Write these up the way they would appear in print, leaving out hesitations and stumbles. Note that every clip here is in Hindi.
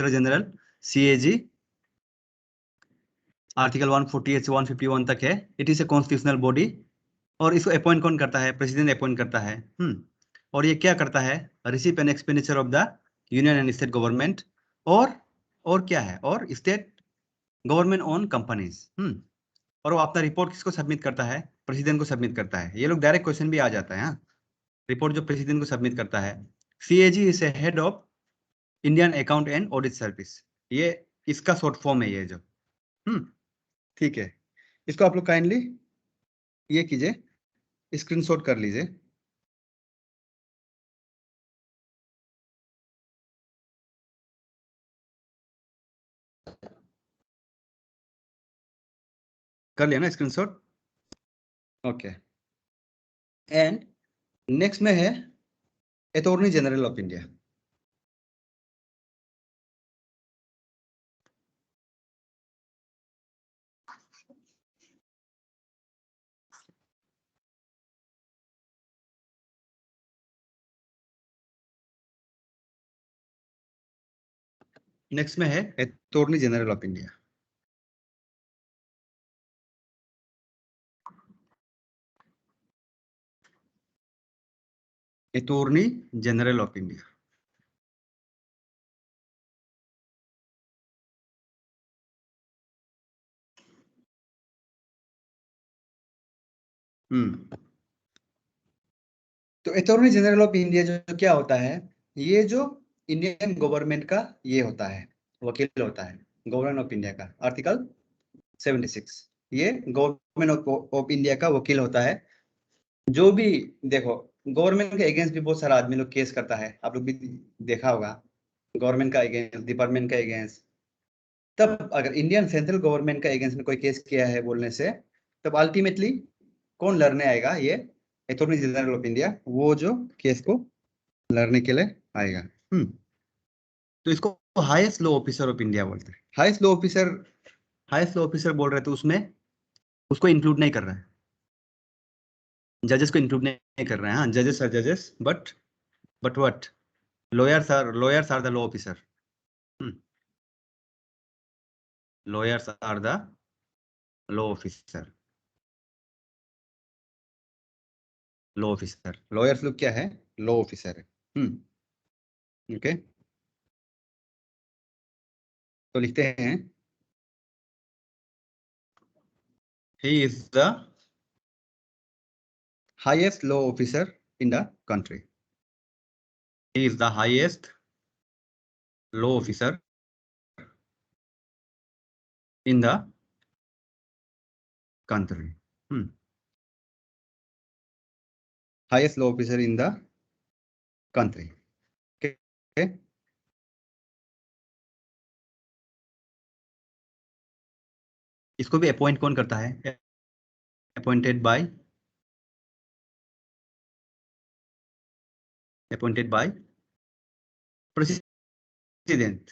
जनरल CAG आर्टिकल 148 से 151 तक है। It is a constitutional body और इसको अपॉइंट कौन करता है? प्रेसिडेंट अपॉइंट करता है। और ये क्या करता है? Receive and expenditure of the union and state government और क्या है? और स्टेट गवर्नमेंट ओन कंपनीज। और वो अपना रिपोर्ट किसको सबमिट करता है? प्रेसिडेंट को सबमिट करता है। ये लोग डायरेक्ट क्वेश्चन भी आ जाता है। रिपोर्ट जो प्रेसिडेंट को सबमिट करता है। CAG is a head of Indian account and audit service. ये इसका शॉर्ट फॉर्म है ये जो। ठीक है, इसको आप लोग काइंडली ये कीजिए, स्क्रीनशॉट कर लीजिए। कर लिया ना स्क्रीनशॉट? ओके। एंड नेक्स्ट में है attorney general of India. Next में है attorney general of India. Attorney general of India. तो अटॉर्नी जनरल ऑफ इंडिया जो क्या होता है? ये जो इंडियन गवर्नमेंट का ये होता है, वकील होता है गवर्नमेंट ऑफ इंडिया का। आर्टिकल 76 ये गवर्नमेंट ऑफ इंडिया का वकील होता है। जो भी देखो, गवर्नमेंट के अगेंस्ट भी बहुत सारा आदमी लोग केस करता है, आप लोग भी देखा होगा। गवर्नमेंट का अगेंस्ट, डिपार्टमेंट का अगेंस्ट। तब अगर इंडियन सेंट्रल गवर्नमेंट का अगेंस्ट में कोई केस किया है बोलने से, तब अल्टीमेटली कौन लड़ने आएगा? ये अटॉर्नी जनरल ऑफ इंडिया, वो जो केस को लड़ने के लिए आएगा। तो इसको highest law officer of India बोलते हैं। हाईएस्ट लॉ ऑफिसर बोल रहे थे, उसमें उसको इंक्लूड नहीं कर रहा है, जजेस को इंक्लूड नहीं कर रहे हैं। हाँ, जजेस आर जजेस, but what, lawyers are the law officer. Lawyers are the law officer. lawyers लोग क्या है? law officer है। ओके, तो लिखते हैं he is the highest law officer in the country. He is the highest law officer in the country. Highest law officer in the country. Okay. इसको भी अपॉइंट कौन करता है? Appointed by president.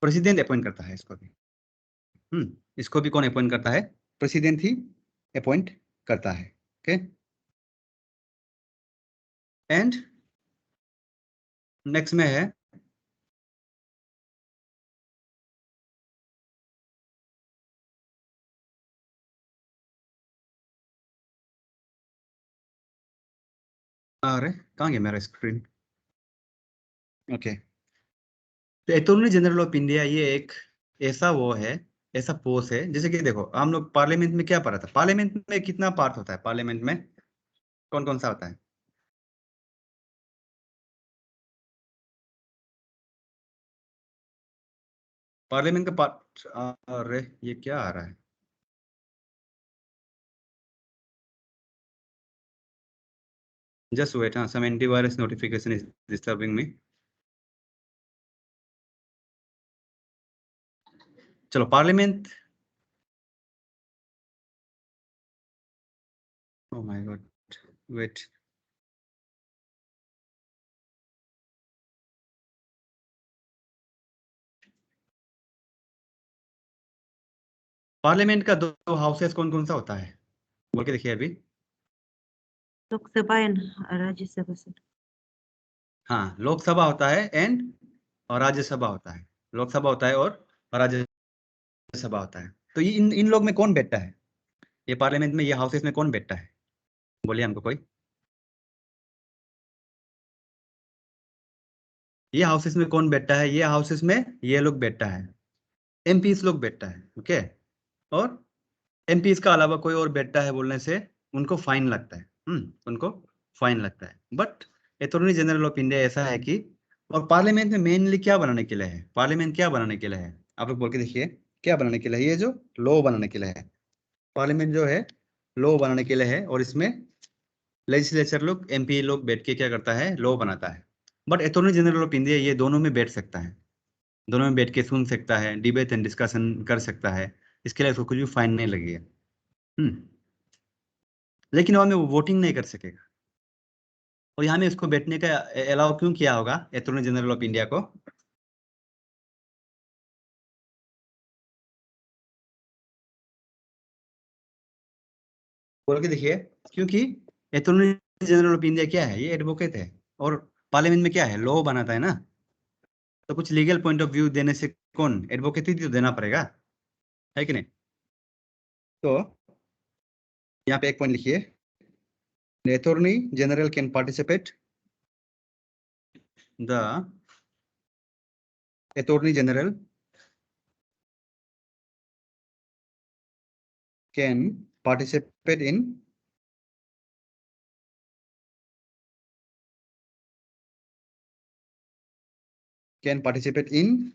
President appoint करता है इसको भी। इसको भी कौन अपॉइंट करता है? प्रेसिडेंट ही अपॉइंट करता है। ओके, एंड नेक्स्ट में है अरे कहाँ गया मेरा स्क्रीन? ओके, तो अटॉर्नी जनरल ऑफ इंडिया ये एक ऐसा वो है, ऐसा पोस्ट है। जैसे कि देखो, हम लोग पार्लियामेंट में क्या पढ़ा था? पार्लियामेंट में कितना पार्ट होता है? पार्लियामेंट में कौन कौन सा होता है? पार्लियामेंट का पार्ट, अरे ये क्या आ रहा है? जस्ट वेट, हाँ, some antivirus notification is disturbing me. चलो, parliament, oh my god, wait, parliament का दो हाउसेस कौन कौन सा होता है? बोल के देखिए अभी। Lok Sabha and Rajya Sabha sir. हाँ, लोकसभा होता है एंड और राज्यसभा होता है, लोकसभा होता है और राज्यसभा होता है। तो ये इन लोग में कौन बैठता है, ये पार्लियामेंट में, ये हाउसेस में कौन बैठता है, बोलिए हमको कोई। ये हाउसेस में कौन बैठता है, ये हाउसेस में ये लोग बैठता है, एमपीस लोग बैठता है, ओके। और एमपीस का अलावा कोई और बैठता है बोलने से उनको फाइन लगता है, उनको फाइन लगता है। But attorney general of India ऐसा है कि, और पार्लियामेंट में मेनली क्या बनाने के लिए है, पार्लियामेंट क्या बनाने के लिए है, आप लोग बोल के देखिए क्या बनाने के लिए है। ये जो लॉ बनाने के लिए है, पार्लियामेंट जो है लॉ बनाने के लिए है, और इसमें लेजिस्लेचर लोग, एमपी लोग बैठ के क्या करता है, लॉ बनाता है। But attorney general of India ये दोनों में बैठ सकता है, दोनों में बैठ के सुन सकता है, डिबेट एंड डिस्कशन कर सकता है, इसके लिए उसको कुछ भी फाइन नहीं लगेगा। लेकिन वो में वोटिंग नहीं कर सकेगा। और यहाँ में इसको बैठने का अलाउ क्यों किया होगा अटॉर्नी जनरल ऑफ इंडिया को, बोल के देखिए। क्योंकि अटॉर्नी जनरल ऑफ इंडिया क्या है, ये एडवोकेट है, और पार्लियामेंट में क्या है, लॉ बनाता है ना। तो कुछ लीगल पॉइंट ऑफ व्यू देने से कौन, एडवोकेट ही तो देना पड़ेगा, है कि नहीं। तो यहाँ पे एक पॉइंट लिखिए, the attorney general can participate, the attorney general can participate in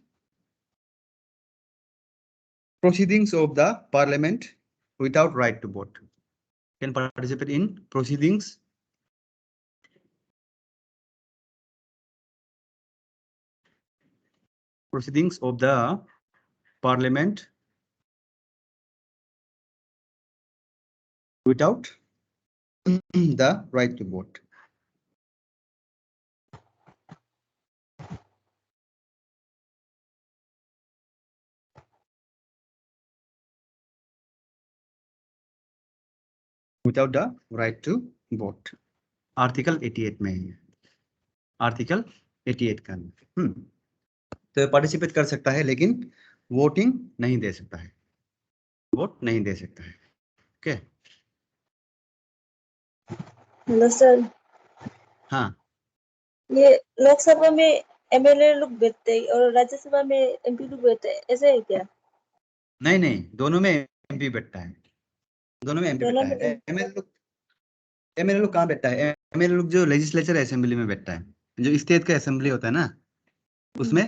proceedings of the parliament without right to vote, can participate in proceedings of the parliament without the right to vote. Without the right to vote. Article 88 में है, आर्टिकल 88 का। तो पार्टिसिपेट कर सकता है लेकिन वोटिंग नहीं दे सकता है, वोट नहीं दे सकता है, ओके। हेलो सर, हाँ, ये लोकसभा में एमएलए लोग बैठते हैं और राज्यसभा में एमपी लोग बैठते हैं, ऐसे है क्या? नहीं नहीं, दोनों में एमपी बैठता है, दोनों में एमपी दोनों बैठता है। में एमएलए लोग कहाँ बैठता है, एमएलए लोग जो लेजिस्लेचर असेंबली में बैठता है, जो स्टेट का असेंबली होता है ना, उसमें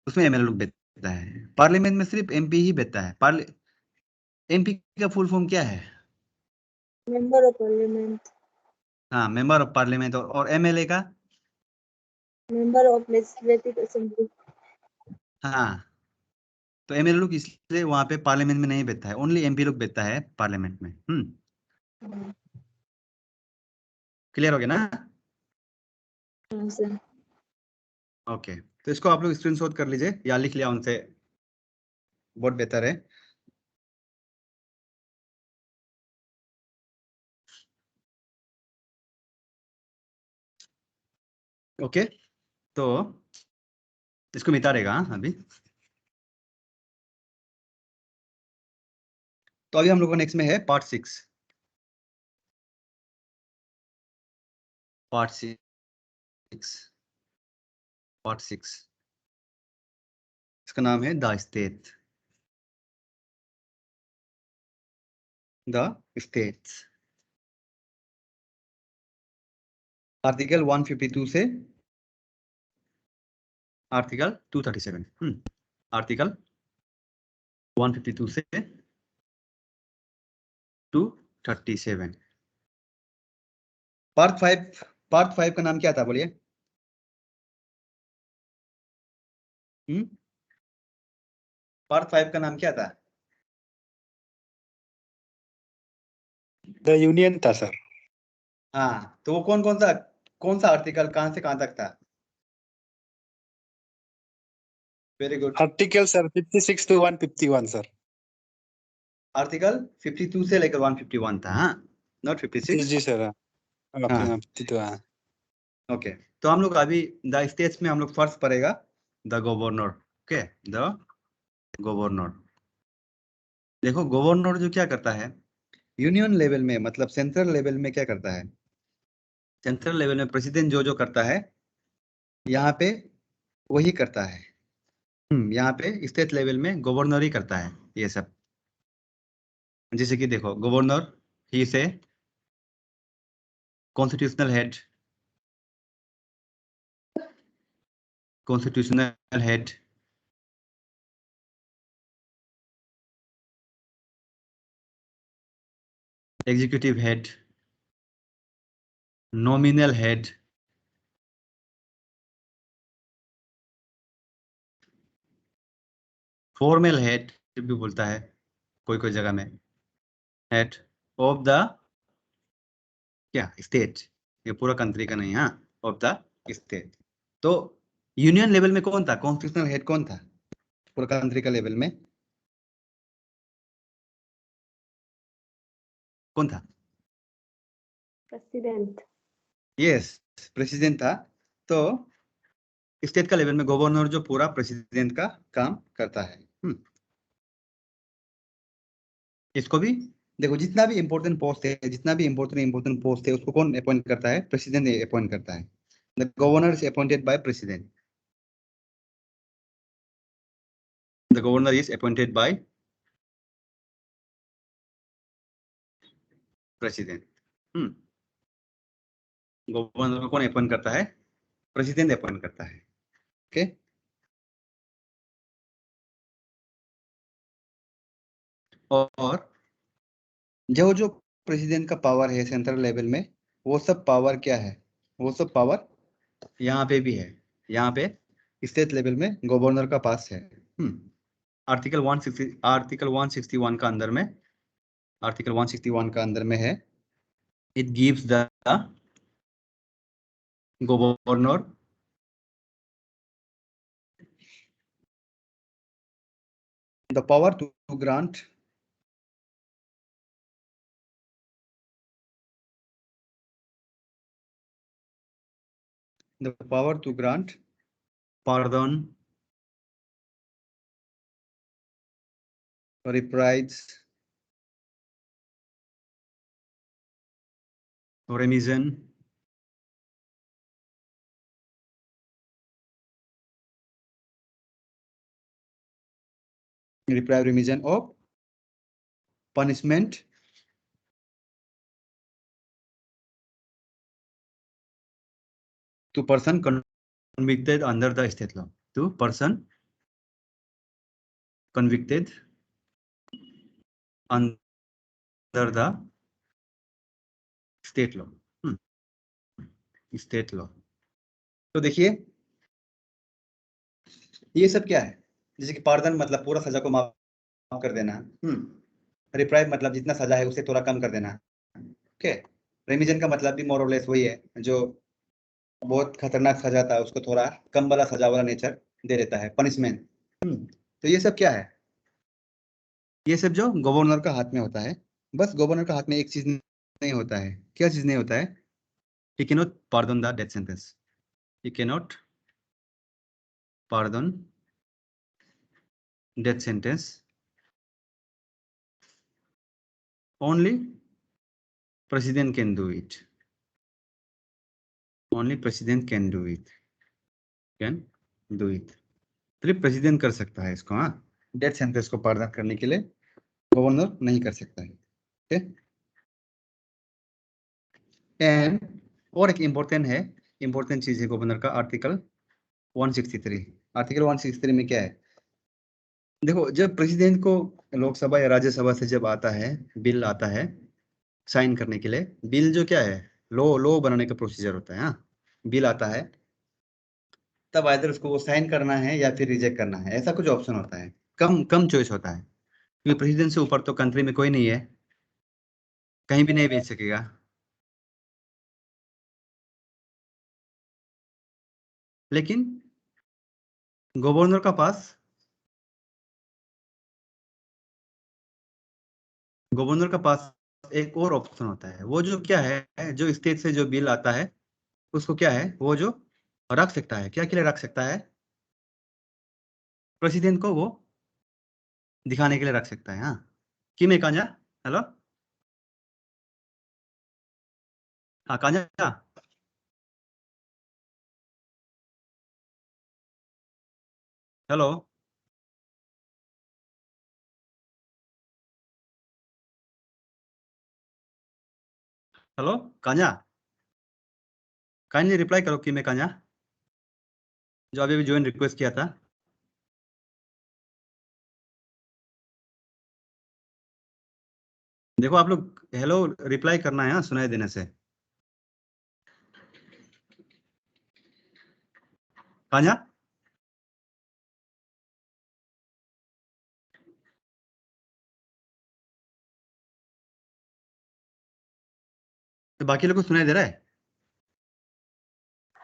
उसमें एमएलए लोग बैठता है। पार्लियामेंट में सिर्फ एमपी ही बैठता है। एमपी का फुल फॉर्म क्या है? मेंबर ऑफ पार्लियामेंट, हाँ, मेंबर ऑफ पार्लियामेंट। और एमएलए का? Member of legislative assembly. हाँ, तो एमएलए लोग इसलिए वहां पे पार्लियामेंट में नहीं बैठता है, ओनली एमपी लोग बैठता है पार्लियामेंट में। क्लियर हो गया ना? हाँ सर। ओके, तो इसको आप लोग स्क्रीनशॉट कर लीजिए या लिख लिया उनसे, बहुत बेहतर है। ओके, तो इसको मिटा रहेगा अभी। तो अभी हम लोग को नेक्स्ट में है पार्ट 6। पार्ट 6 इसका नाम है the state, the states. Article 152 से आर्टिकल 237। आर्टिकल 152 से 237। पार्ट 5 का नाम क्या था बोलिए? पार्ट 5 का नाम क्या था? द यूनियन था सर। हाँ, तो वो कौन सा आर्टिकल कहां से कहां तक था? Very good. Article sir 56 to 151 sir. Article 52 से लेकर 151 था, हाँ, नॉट 56। Ji sir. हाँ, हाँ। ओके। तो हम लोग अभी द स्टेट्स में हम लोग फर्स्ट पढ़ेगा the governor, okay, the governor. देखो गवर्नर जो क्या करता है यूनियन लेवल में, मतलब सेंट्रल लेवल में क्या करता है, सेंट्रल लेवल में प्रेसिडेंट जो जो करता है यहाँ पे वही करता है। यहाँ पे स्टेट लेवल में गवर्नर ही करता है ये सब। जैसे कि देखो गवर्नर ही से constitutional head, constitutional head, executive head, nominal head, formal head भी बोलता है कोई कोई जगह में, हेड ऑफ द क्या स्टेट, ये पूरा कंट्री का नहीं, हाँ, ऑफ द स्टेट। तो यूनियन लेवल में कौन था, कॉन्स्टिट्यूशनल हेड कौन था पूरा कंट्री का लेवल में, कौन था? प्रेसिडेंट। यस, प्रेसिडेंट था। तो स्टेट का लेवल में गवर्नर जो पूरा प्रेसिडेंट का काम करता है। इसको भी देखो, जितना भी इंपॉर्टेंट पोस्ट है, जितना भी इंपॉर्टेंट पोस्ट है उसको कौन अपॉइंट करता है, प्रेसिडेंट अपॉइंट करता है। The governor is appointed by president, the governor is appointed by president. Governor को कौन अपॉइंट करता है, प्रेसिडेंट अपॉइंट करता है, ओके। और जो जो प्रेसिडेंट का पावर है सेंट्रल लेवल में, वो सब पावर क्या है, वो सब पावर यहाँ पे भी है, यहाँ पे स्टेट लेवल में गवर्नर का पास है। आर्टिकल 161 का अंदर में, आर्टिकल 161 का अंदर में है, it gives the governor the power to grant pardon, reprise, remission, reprieve, remission of punishment to person convicted under the state law, to person convicted under the state law, state law। तो देखिए ये सब क्या है, जैसे कि पार्डन मतलब पूरा सजा को माफ कर देना, रिप्राइव मतलब जितना सजा है उसे थोड़ा कम कर देना, ओके। रेमिजन का मतलब भी मोर और लेस वही है, जो बहुत खतरनाक सजा था उसको थोड़ा कम वाला सजा वाला नेचर दे देता है, पनिशमेंट। तो ये सब क्या है, ये सब जो गवर्नर का हाथ में होता है। बस गवर्नर का हाथ में एक चीज नहीं होता है, क्या चीज नहीं होता है, he cannot pardon the death sentence, he cannot pardon death sentence, only president can do it, only president can do it, can do it। सिर्फ प्रेसिडेंट कर सकता है इसको, हाँ, डेथ सेंटेंस को पार्डन करने के लिए गवर्नर नहीं कर सकता है, ठीक। एंड और एक इम्पोर्टेंट है, इम्पोर्टेंट चीज है गवर्नर का, आर्टिकल 163। आर्टिकल 163 में क्या है, देखो जब प्रेसिडेंट को लोकसभा या राज्यसभा से जब आता है, बिल आता है साइन करने के लिए, बिल जो क्या है, लॉ बनाने का प्रोसीजर होता है, हाँ, बिल आता है तब आइदर उसको वो साइन करना है या फिर रिजेक्ट करना है, ऐसा कुछ ऑप्शन होता है, कम कम चॉइस होता है, क्योंकि प्रेसिडेंट से ऊपर तो कंट्री में कोई नहीं है, कहीं भी नहीं भेज सकेगा। लेकिन गवर्नर का पास, गवर्नर का पास एक और ऑप्शन होता है, वो जो क्या है, जो स्टेट से जो बिल आता है उसको क्या है, वो जो रख सकता है, क्या के लिए रख सकता है, प्रेसिडेंट को वो दिखाने के लिए रख सकता है। हाँ, किमे कांजा, हेलो, हाँ कांजा, हेलो, हेलो कांजा, काइंडली रिप्लाई करो किमे कांजा, जो अभी ज्वाइन रिक्वेस्ट किया था। देखो आप लोग हेलो रिप्लाई करना है, हाँ, सुनाई देने से। कांजा, तो बाकी लोग को सुनाई दे रहा है?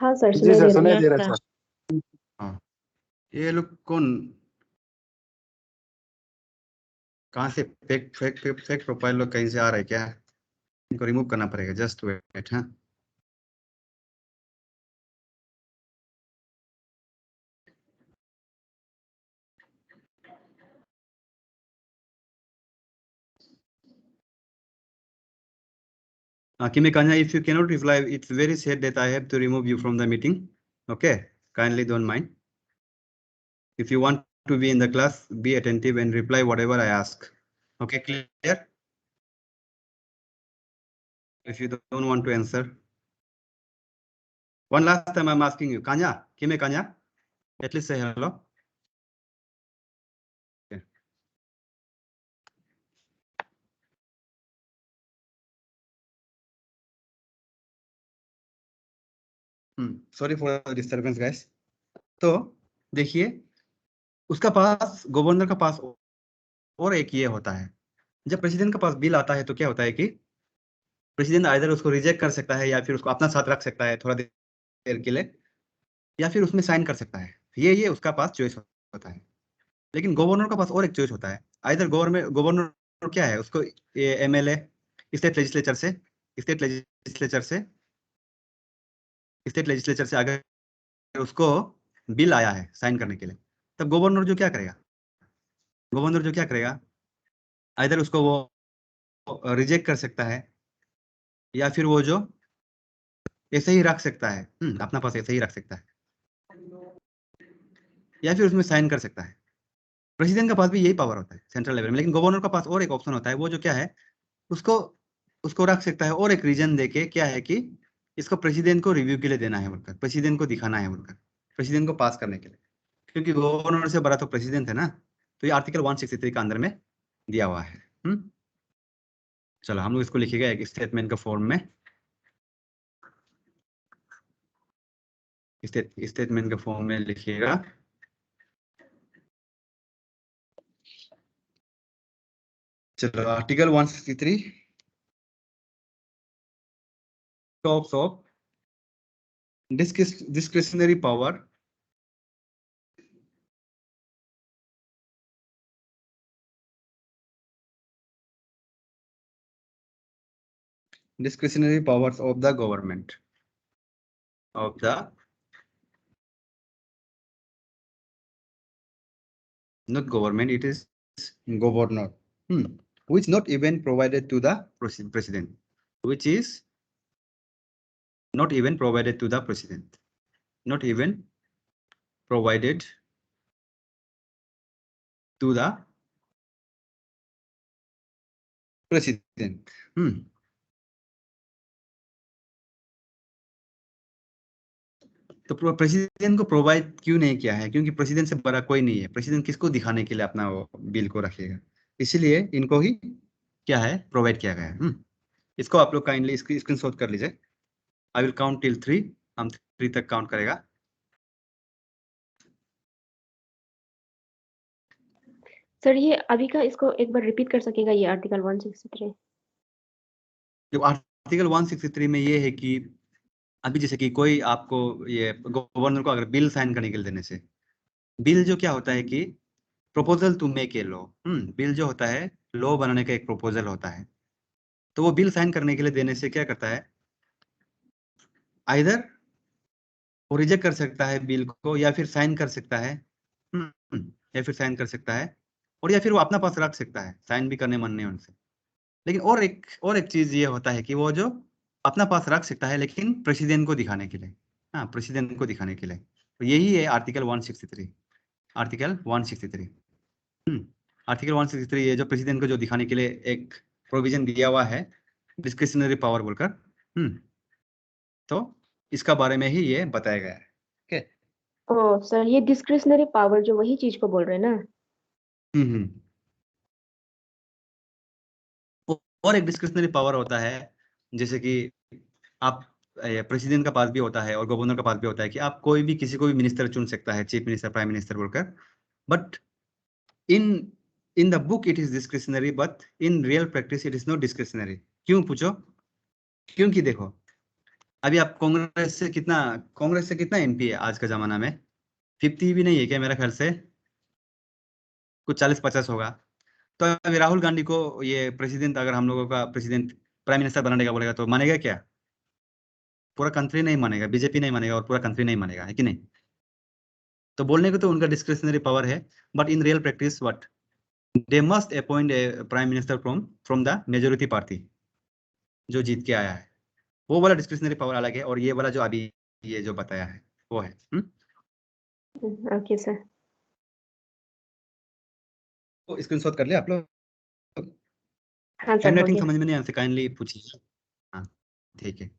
हाँ सर, जी सुनाई सर, दे सुनाई रहा दे है। रहा है सर। हाँ, ये लोग कौन, कहाँ से fake fake fake fake profile लोग कहीं से आ रहे हैं क्या? इनको रिमूव करना पड़ेगा, जस्ट वेट। हाँ, Kimi Kanya, if you cannot reply, it's very sad that I have to remove you from the meeting. Okay, kindly don't mind. If you want to be in the class, be attentive and reply whatever I ask. Okay, clear? If you don't want to answer. One last time I'm asking you, Kanya, Kimi Kanya, at least say hello. Okay. Sorry for the disturbance, guys. तो देखिए, उसका पास, गवर्नर का पास और एक ये होता है, जब प्रेसिडेंट के पास बिल आता है तो क्या होता है कि प्रेसिडेंट आइदर उसको रिजेक्ट कर सकता है या फिर उसको अपना साथ रख सकता है थोड़ा देर के लिए, या फिर उसमें साइन कर सकता है। ये उसका पास चॉइस होता है। लेकिन गवर्नर का पास और एक चॉइस होता है, आइदर गवर्नर क्या है, उसको एमएलए स्टेट लेजिस्लेचर से अगर उसको बिल आया है साइन करने के लिए, तब गवर्नर जो क्या करेगा, आइदर उसको वो रिजेक्ट कर सकता है या फिर वो जो ऐसे ही रख सकता है, अपना पास ऐसे ही रख सकता है, या फिर उसमें साइन कर सकता है। प्रेसिडेंट के पास भी यही पावर होता है सेंट्रल लेवल में, लेकिन गवर्नर के पास और एक ऑप्शन होता है, वो जो क्या है, उसको उसको रख सकता है और एक रीजन देके, क्या है कि इसको प्रेसिडेंट को रिव्यू के लिए देना है बोलकर, प्रेसिडेंट को दिखाना है बोलकर, प्रेसिडेंट को पास करने के लिए, क्योंकि गवर्नर से बड़ा तो प्रेसिडेंट है ना। तो ये आर्टिकल 163 के अंदर में दिया हुआ है। चलो हम लोग इसको लिखेगा एक स्टेटमेंट का फॉर्म में, स्टेटमेंट के फॉर्म में लिखिएगा। चलो article 163 talks of discretionary power discretionary powers of the government, of the not government, it is governor, which not even provided to the president, which is not even provided to the president, not even provided to the president. तो प्रेसिडेंट को प्रोवाइड क्यों नहीं किया है, क्योंकि प्रेसिडेंट से बड़ा कोई नहीं है। प्रेसिडेंट किसको दिखाने के लिए अपना वो बिल को रखेगा, इसीलिए इनको ही क्या है प्रोवाइड किया गया है। इसको आप लोग काइंडली स्क्रीनशॉट कर लीजिए। आई विल काउंट टिल 3, हम 3 तक काउंट करेगा। सर ये अभी का इसको एक बार रिपीट कर सकेगा, ये आर्टिकल 163? जो आर्टिकल 163 में ये है कि अभी जैसे कि कोई आपको ये गवर्नर को अगर बिल साइन करने के लिए देने से, बिल जो क्या होता है कि proposal to make a law, bill जो होता है लॉ बनाने का एक प्रपोजल होता है। तो वो बिल साइन करने के लिए देने से क्या करता है, आइदर वो रिजेक्ट कर सकता है बिल को या फिर साइन कर सकता है, या फिर साइन कर सकता है, और या फिर वो अपना पास रख सकता है, साइन भी करने मन नहीं उनसे। लेकिन और एक चीज ये होता है कि वो जो अपना पास रख सकता है लेकिन प्रेसिडेंट को दिखाने के लिए, हाँ प्रेसिडेंट को दिखाने के लिए, तो यही है आर्टिकल 163। आर्टिकल 163 आर्टिकल 163 ये जो प्रेसिडेंट को जो दिखाने के लिए एक प्रोविजन दिया हुआ है, डिस्क्रिशनरी पावर बोलकर। तो इसका बारे में ही ये बताया गया है। ओ सर, ये डिस्क्रिशनरी पावर जो वही चीज को बोल रहे हैं ना? और एक डिस्क्रिशनरी पावर होता है, जैसे कि आप प्रेसिडेंट का पास भी होता है और गवर्नर का पास भी होता है कि आप कोई भी किसी को भी मिनिस्टर चुन सकता है, चीफ मिनिस्टर, प्राइम मिनिस्टर बोलकर। But in in the book it is discretionary, but in real practice it is not discretionary. क्यों पूछो? क्योंकि देखो, अभी आप कांग्रेस से कितना एमपी है आज का जमाना में? 50 भी नहीं है क्या मेरा ख्याल से, कुछ 40-50 होगा। तो अभी राहुल गांधी को ये प्रेसिडेंट, अगर हम लोगों का प्रेसिडेंट प्राइम मिनिस्टर बनाने का बोलेगा तो मानेगा क्या? पूरा कंट्री नहीं मानेगा, बीजेपी नहीं मानेगा और पूरा कंट्री नहीं मानेगा, है कि नहीं? तो बोलने को तो उनका डिस्क्रिशनरी पावर है, but in real practice what, they must appoint a prime minister from the majority party जो जीत के आया है। वो वाला डिस्क्रिशनरी पावर अलग है, और ये वाला जो अभी ये जो बताया है वो है। Okay sir. तो स्क्रीनशॉट कर लिया आप लोग? हाँ सर, हो हैंडराइटिंग गया। समझ में नहीं आते काइंडली पूछिए। हाँ ठीक है।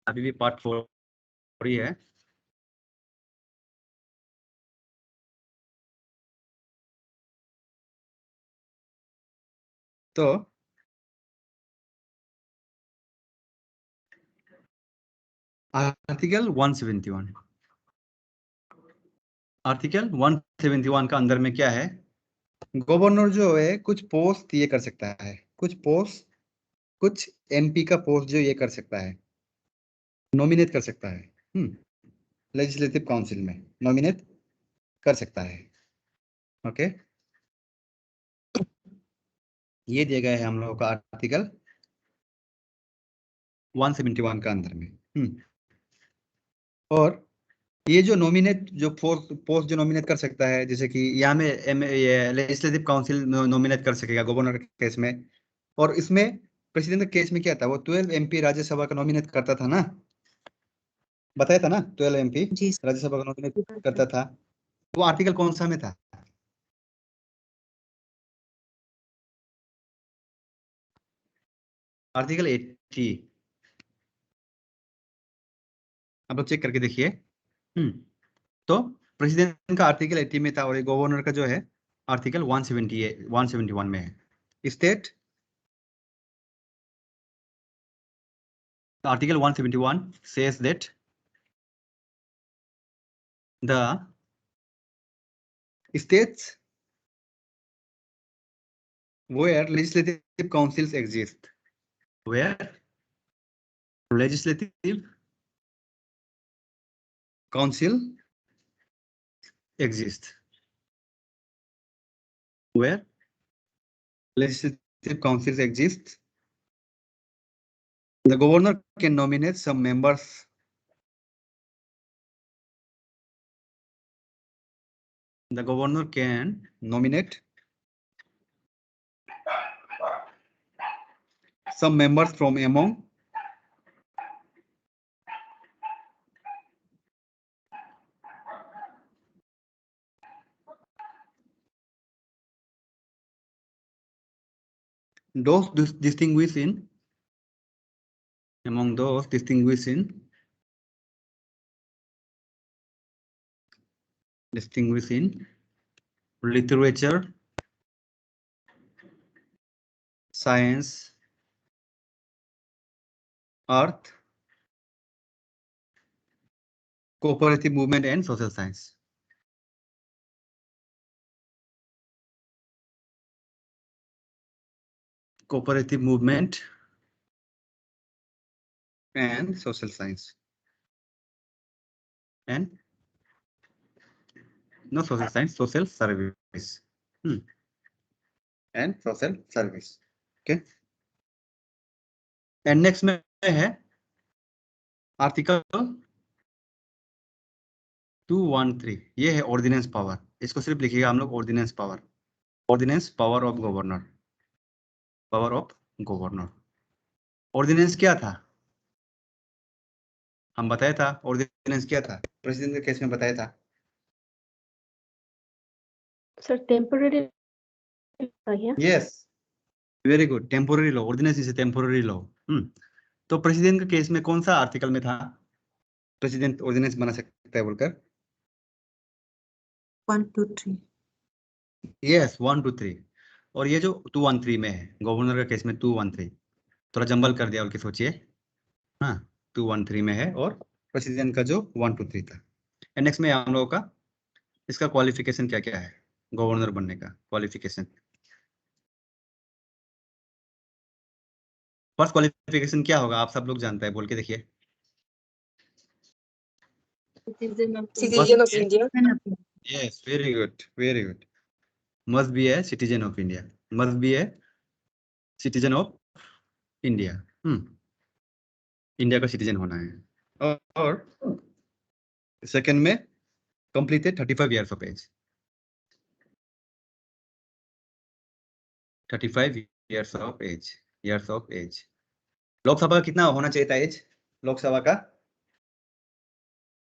अभी भी पार्ट 4 ही है। तो आर्टिकल 171, आर्टिकल 171 का अंदर में क्या है? गवर्नर जो है कुछ पोस्ट ये कर सकता है, कुछ एमपी का पोस्ट जो ये कर सकता है, नॉमिनेट कर सकता है, लेजिस्लेटिव काउंसिल में नॉमिनेट कर सकता है। ओके, ये दिया गया है हम लोगों का आर्टिकल 171 का अंदर में। और ये जो नॉमिनेट जो पोस्ट जो नॉमिनेट कर सकता है, जैसे कि यहाँ में लेजिस्लेटिव काउंसिल नॉमिनेट कर सकेगा गवर्नर के केस में, और इसमें प्रेसिडेंट के केस में क्या था, वो 12 एमपी राज्यसभा का नॉमिनेट करता था ना, बताया था ना, 12 एमपी जी राज्यसभा का नॉमिनेट करता था। वो आर्टिकल कौन सा में था? आर्टिकल 80। आप लोग चेक करके देखिए। तो प्रेसिडेंट का आर्टिकल 80 में था, और गवर्नर का जो है आर्टिकल 171 में है। State article 171 says that the states where legislative councils exist, where legislative council exist, where legislative councils exist, the governor can nominate some members. The governor can nominate some members from among those distinguished in literature, science, art, cooperative movement and social science. Cooperative movement and social science, and no social science, social service, and social service. Okay, and next में है आर्टिकल 213 ये है ऑर्डिनेंस पावर। इसको सिर्फ लिखिएगा हम लोग ordinance power, ordinance power of governor, power of governor. Ordinance क्या था हम बताया था, ऑर्डिनेंस क्या था प्रेसिडेंट के केस में बताया था। सर टेम्पररी क्या? Yes, very good, temporary law, ordinance is a temporary law. तो प्रेसिडेंट के केस में कौन सा आर्टिकल में था प्रेसिडेंट ऑर्डिनेंस बना सकता है बोलकर? 1, 2, 3। यस, 1, 2, 3। और ये जो 213 में है, गवर्नर के केस में 213, थोड़ा जंबल कर दिया बोल के सोचिए। हाँ, 213 में है और प्रेसिडेंट का जो 1, 2, 3 था। एंड नेक्स्ट में हम लोगों का इसका क्वालिफिकेशन क्या क्या है, गवर्नर बनने का क्वालिफिकेशन। फर्स्ट क्वालिफिकेशन क्या होगा आप सब लोग जानते हैं, बोल के देखिए। Citizen of Citizen of India. Yes, very good, very good. Must be a citizen of India. Must be a citizen of India. India का सिटीजन होना है। और सेकंड में completed 35 years of age, 35 years of age, years of age. Lok Sabha का कितना होना चाहिए था एज लोकसभा का?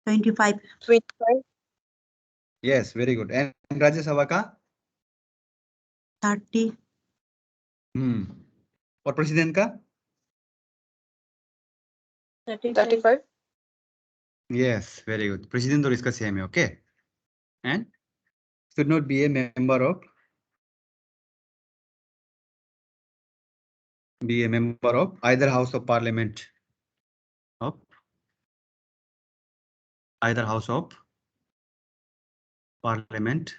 25. 25. Yes, very good. And Rajya Sabha का? 30. और प्रेसिडेंट का? 35. Yes, very good. प्रेसिडेंट और इसका सेम है, okay. And should not be A member of, be a member of either house of parliament, of either house of parliament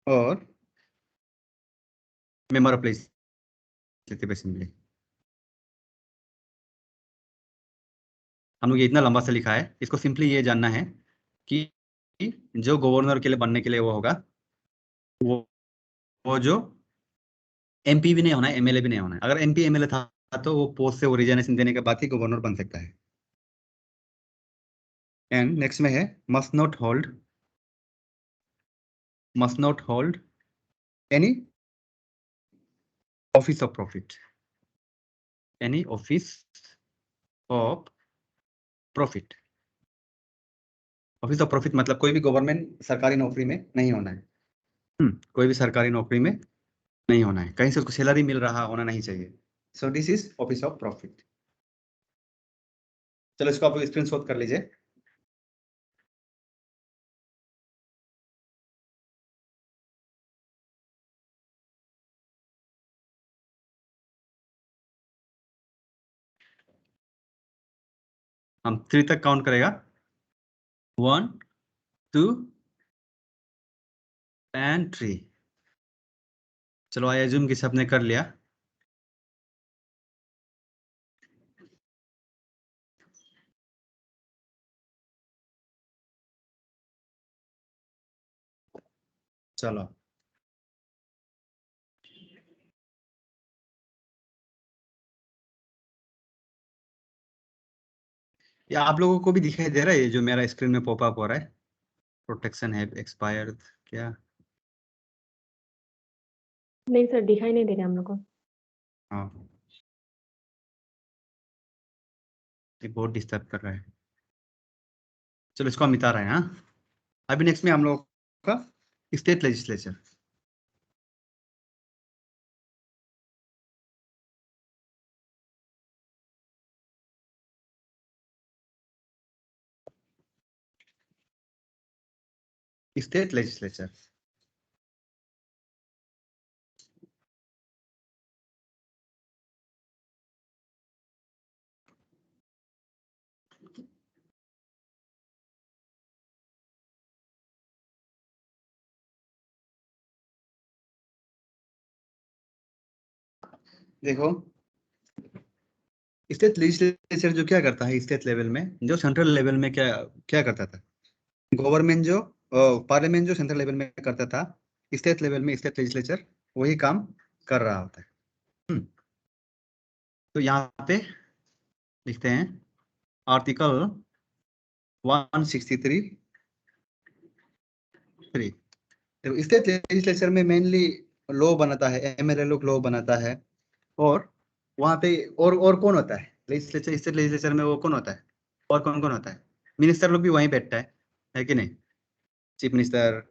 or member of legislative assembly। हम लोग ये इतना लंबा से लिखा है, इसको सिंपली ये जानना है कि जो गवर्नर के लिए बनने के लिए वो होगा, वो जो एमपी भी नहीं होना है, एमएलए भी नहीं होना है। अगर एमपी एमएलए था तो वो पोस्ट से वो रिजाइनेशन देने के बाद ही गवर्नर बन सकता है। एंड नेक्स्ट में है must not hold any office of profit, any office of profit. Office of profit मतलब कोई भी गवर्नमेंट सरकारी नौकरी में नहीं होना है। कोई भी सरकारी नौकरी में नहीं होना है, कहीं से उसको सैलरी मिल रहा होना नहीं चाहिए। So this is office of profit. चलो इसको आप स्क्रीनशॉट कर लीजिए। हम 3 तक काउंट करेगा, 1, 2 एंड 3। चलो आई एज्यूम कि सबने कर लिया। चलो या आप लोगों को भी दिखाई दे रहा है ये जो मेरा स्क्रीन में पॉपअप हो रहा है, प्रोटेक्शन है एक्सपायर्ड क्या? नहीं सर, दिखाई नहीं दे रहा हम लोग को। हाँ, ये बहुत डिस्टर्ब कर रहा है। चलो इसको हम मिटा रहे हैं। हाँ, अभी नेक्स्ट में हम लोग का स्टेट लेजिस्लेचर। स्टेट लेजिस्लेचर देखो, स्टेट लेजिस्लेचर जो क्या करता है स्टेट लेवल में, जो सेंट्रल लेवल में क्या क्या करता था, गवर्नमेंट जो पार्लियामेंट जो सेंट्रल लेवल में करता था, स्टेट लेवल में स्टेट लेजिस्लेचर वही काम कर रहा होता है। तो यहाँ पे लिखते हैं आर्टिकल 163 तो स्टेट लेजिस्लेचर में मेनली लॉ बनाता है, एमएलए लोग लॉ बनाता है। और वहाँ पे और कौन होता है लेजिस्लेचर, स्टेट लेजिस्लेचर में वो कौन होता है और कौन कौन होता है? मिनिस्टर लोग भी वहीं बैठता है कि नहीं? चीफ मिनिस्टर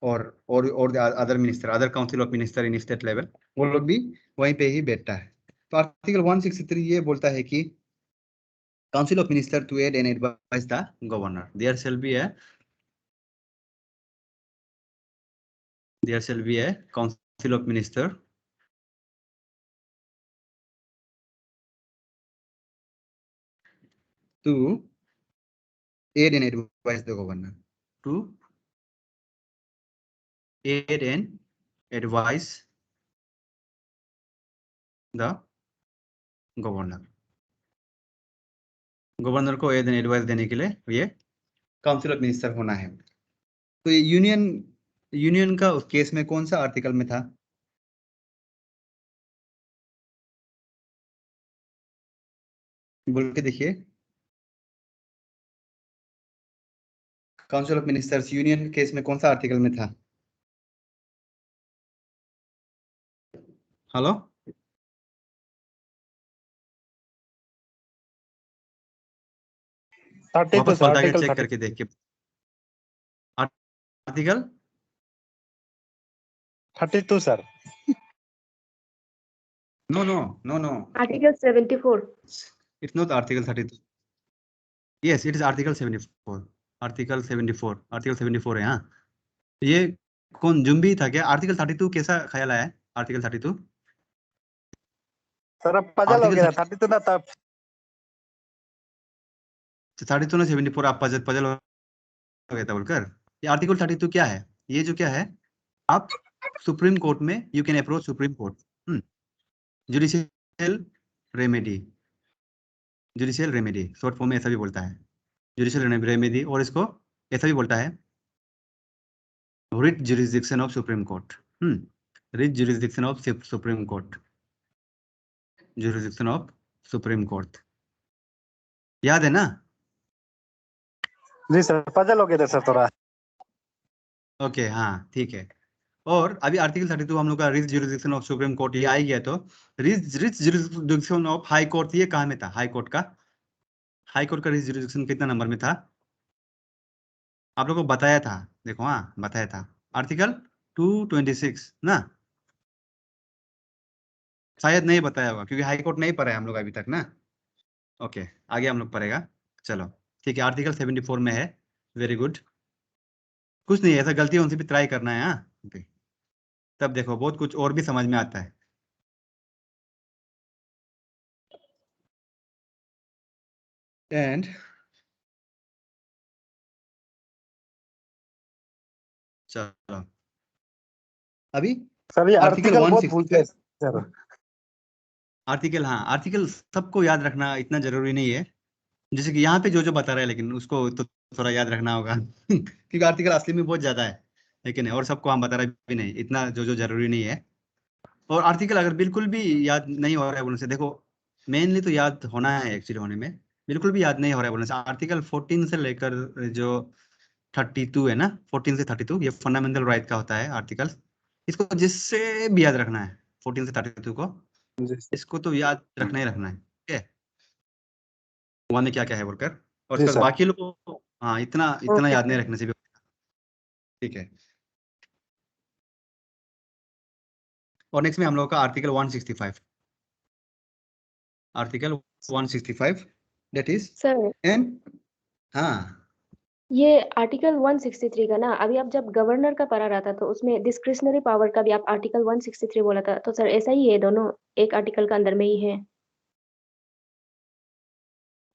और other minister, other council of minister in state level, वो लोग भी वहीं पे ही बैठता है। तो आर्टिकल 163 ये बोलता है कि council of minister to aid and advice the governor, there shall be a council of minister to aid and advise the governor, to aid and advise the governor। Governor को एड एंड एडवाइस देने के लिए ये काउंसिल ऑफ मिनिस्टर होना है। तो ये यूनियन का उस केस में कौन सा आर्टिकल में था? बोल के देखिए, council of ministers union case में कौन सा आर्टिकल में था? हेलो, 32 वापस सर, पलटा के आर्टिकल चेक 30। करके देखिए article 32 sir. no article 74। it's not article 32, yes it is article 74, article 74 है। हाँ, ये कौन जुम्बी था क्या? आर्टिकल 32 कैसा ख्याल आया है? आर्टिकल 32 सर अब पजल हो आर्टिकल गया, 32 ना तब 32 ना 74 आप पजल हो गया था बोलकर। ये आर्टिकल 32 क्या है? ये जो क्या है, आप सुप्रीम कोर्ट में you can approach supreme court, judicial remedy short form में ऐसा भी बोलता है, जुडिशियल रेमेडी, और इसको ऐसा भी बोलता है writ jurisdiction of supreme court, writ jurisdiction of supreme court, jurisdiction of supreme court, याद है ना? जी सर, पजल हो गया था सर थोड़ा। ओके हाँ ठीक है। और अभी आर्टिकल 32 हम लोग का writ jurisdiction of supreme court ये आ ही गया, तो writ jurisdiction of high court ये कहाँ में था? हाई कोर्ट का रिट जुरिस्डिक्शन कितना नंबर में था? आप लोगों को बताया था, देखो हाँ बताया था, आर्टिकल 226 ना? शायद नहीं बताया होगा क्योंकि हाई कोर्ट नहीं पढ़ा है हम लोग अभी तक ना। ओके आगे हम लोग पढ़ेगा, चलो ठीक है। आर्टिकल 74 में है, वेरी गुड। कुछ नहीं ऐसा गलती उनसे भी ट्राई करना है। हाँ okay. तब देखो बहुत कुछ और भी समझ में आता है। एंड चलो अभी सर ये आर्टिकल आर्टिकल बहुत 165 भूलते हैं सर। आर्टिकल, हाँ आर्टिकल सबको याद रखना इतना जरूरी नहीं है, जैसे कि यहाँ पे जो बता रहा है, लेकिन उसको तो थोड़ा याद रखना होगा क्योंकि आर्टिकल असली में बहुत ज्यादा है, लेकिन और सबको हम बता रहे भी नहीं, इतना जो जरूरी नहीं है। और आर्टिकल अगर बिल्कुल भी याद नहीं हो रहा है बोलने से, देखो मेनली तो याद होना है एक्चुअली, होने में बिल्कुल भी याद नहीं हो रहा है बोलने से, आर्टिकल 14 से लेकर जो 32 है ना, 14 से 32 ये फंडामेंटल राइट का होता है आर्टिकल, इसको जिससे भी याद रखना है 14 से 32 को, जी सर। इसको तो याद रखना ही रखना है, ठीक है? वहाँ में क्या क्या है बोलकर, और जी उसके बाद सर। बाकी लोगों को हाँ इतना Okay, याद नहीं sir. रखने से भी, ठीक है। और नेक्स्ट में हम लोग का article 165, article 165 that is sir and हाँ ये आर्टिकल 163 का ना, अभी आप जब गवर्नर का पढ़ा रहा था तो उसमें डिस्क्रिशनरी पावर का भी आप आर्टिकल 163 बोला था, तो सर ऐसा ही है, दोनों एक आर्टिकल का अंदर में ही है।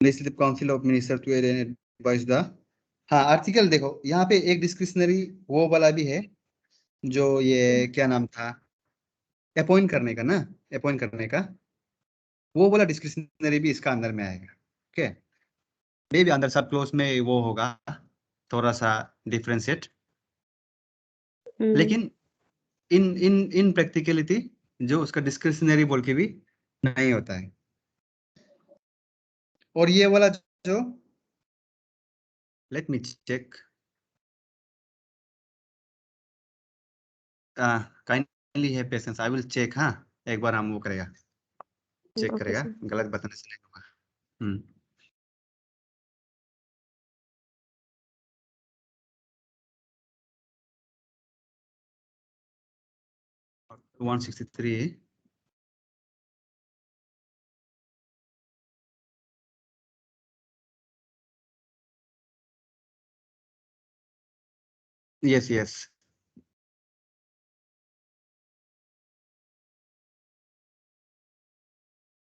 Legislative council of minister to advice the, हाँ आर्टिकल देखो यहाँ पे एक डिस्क्रिशनरी वो वाला भी है, जो ये क्या नाम था, अपॉइंट करने का ना, अपॉइंट करने का वो वाला डिस्क्रिशनरी भी इसका अंदर में आएगा, ओके? मे भी अंदर सब क्लोज में वो होगा थोड़ा सा डिफरेंशिएट, लेकिन इन इन इन प्रैक्टिकलिटी जो उसका डिस्क्रिशनरी बोल के भी नहीं होता है। और ये वाला जो, लेट मी चेक, काइंडली है पेशेंस, आई विल चेक। हाँ, एक बार हम वो करेगा, चेक Okay, करेगा, sir. गलत बताने से नहीं होगा। 163, yes yes,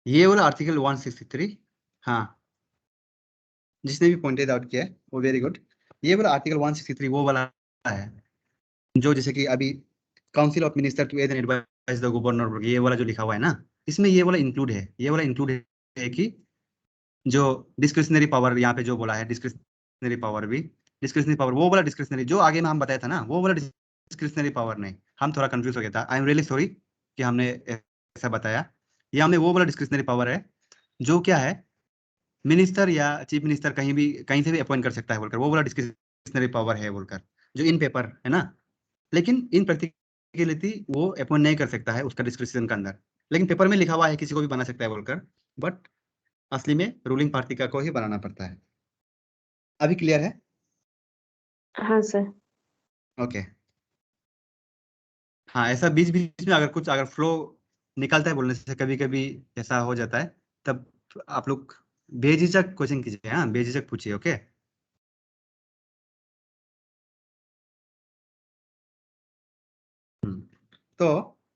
ये वाला आर्टिकल 163, हाँ, जिसने भी पॉइंटेड आउट किया है वो वेरी गुड। ये वाला आर्टिकल 163 वो वाला है जो जैसे कि अभी council of minister to aid and advice the governor, ये वाला जो लिखा हुआ है ना, इसमें ये वाला इंक्लूड है, ये वाला इंक्लूड है कि जो डिस्क्रिशनरी पावर यहाँ पे जो बोला है, डिस्क्रिशनरी पावर भी, डिस्क्रिशनरी पावर वो वाला डिस्क्रिशनरी जो आगे में हम बताया था ना, वो वाला डिस्क्रिशनरी पावर नहीं, हम थोड़ा कंफ्यूज हो गया था, आई एम रियली सॉरी कि हमने ऐसा बताया। ये हमने वो वाला डिस्क्रिशनरी पावर है जो क्या है, मिनिस्टर या चीफ मिनिस्टर कहीं भी कहीं से भी अपॉइंट कर सकता है बोलकर, वो वाला डिस्क्रिशनरी पावर है बोलकर, जो इन पेपर है ना, लेकिन इन प्रैक्टिकलिटी वो अपॉइंट नहीं कर सकता है उसका डिस्क्रिप्शन के अंदर, लेकिन पेपर में लिखा हुआ है किसी को भी बना सकता है बोलकर, बट असली में रूलिंग पार्टी का को ही बनाना पड़ता है। अभी क्लियर है? हाँ सर। ओके। हाँ, ऐसा बीच बीच में अगर कुछ अगर फ्लो निकलता है बोलने से, कभी कभी ऐसा हो जाता है, तब आप लोग बेझिझक क्वेश्चन कीजिए, हाँ, बेझिझक पूछिए। ओके। तो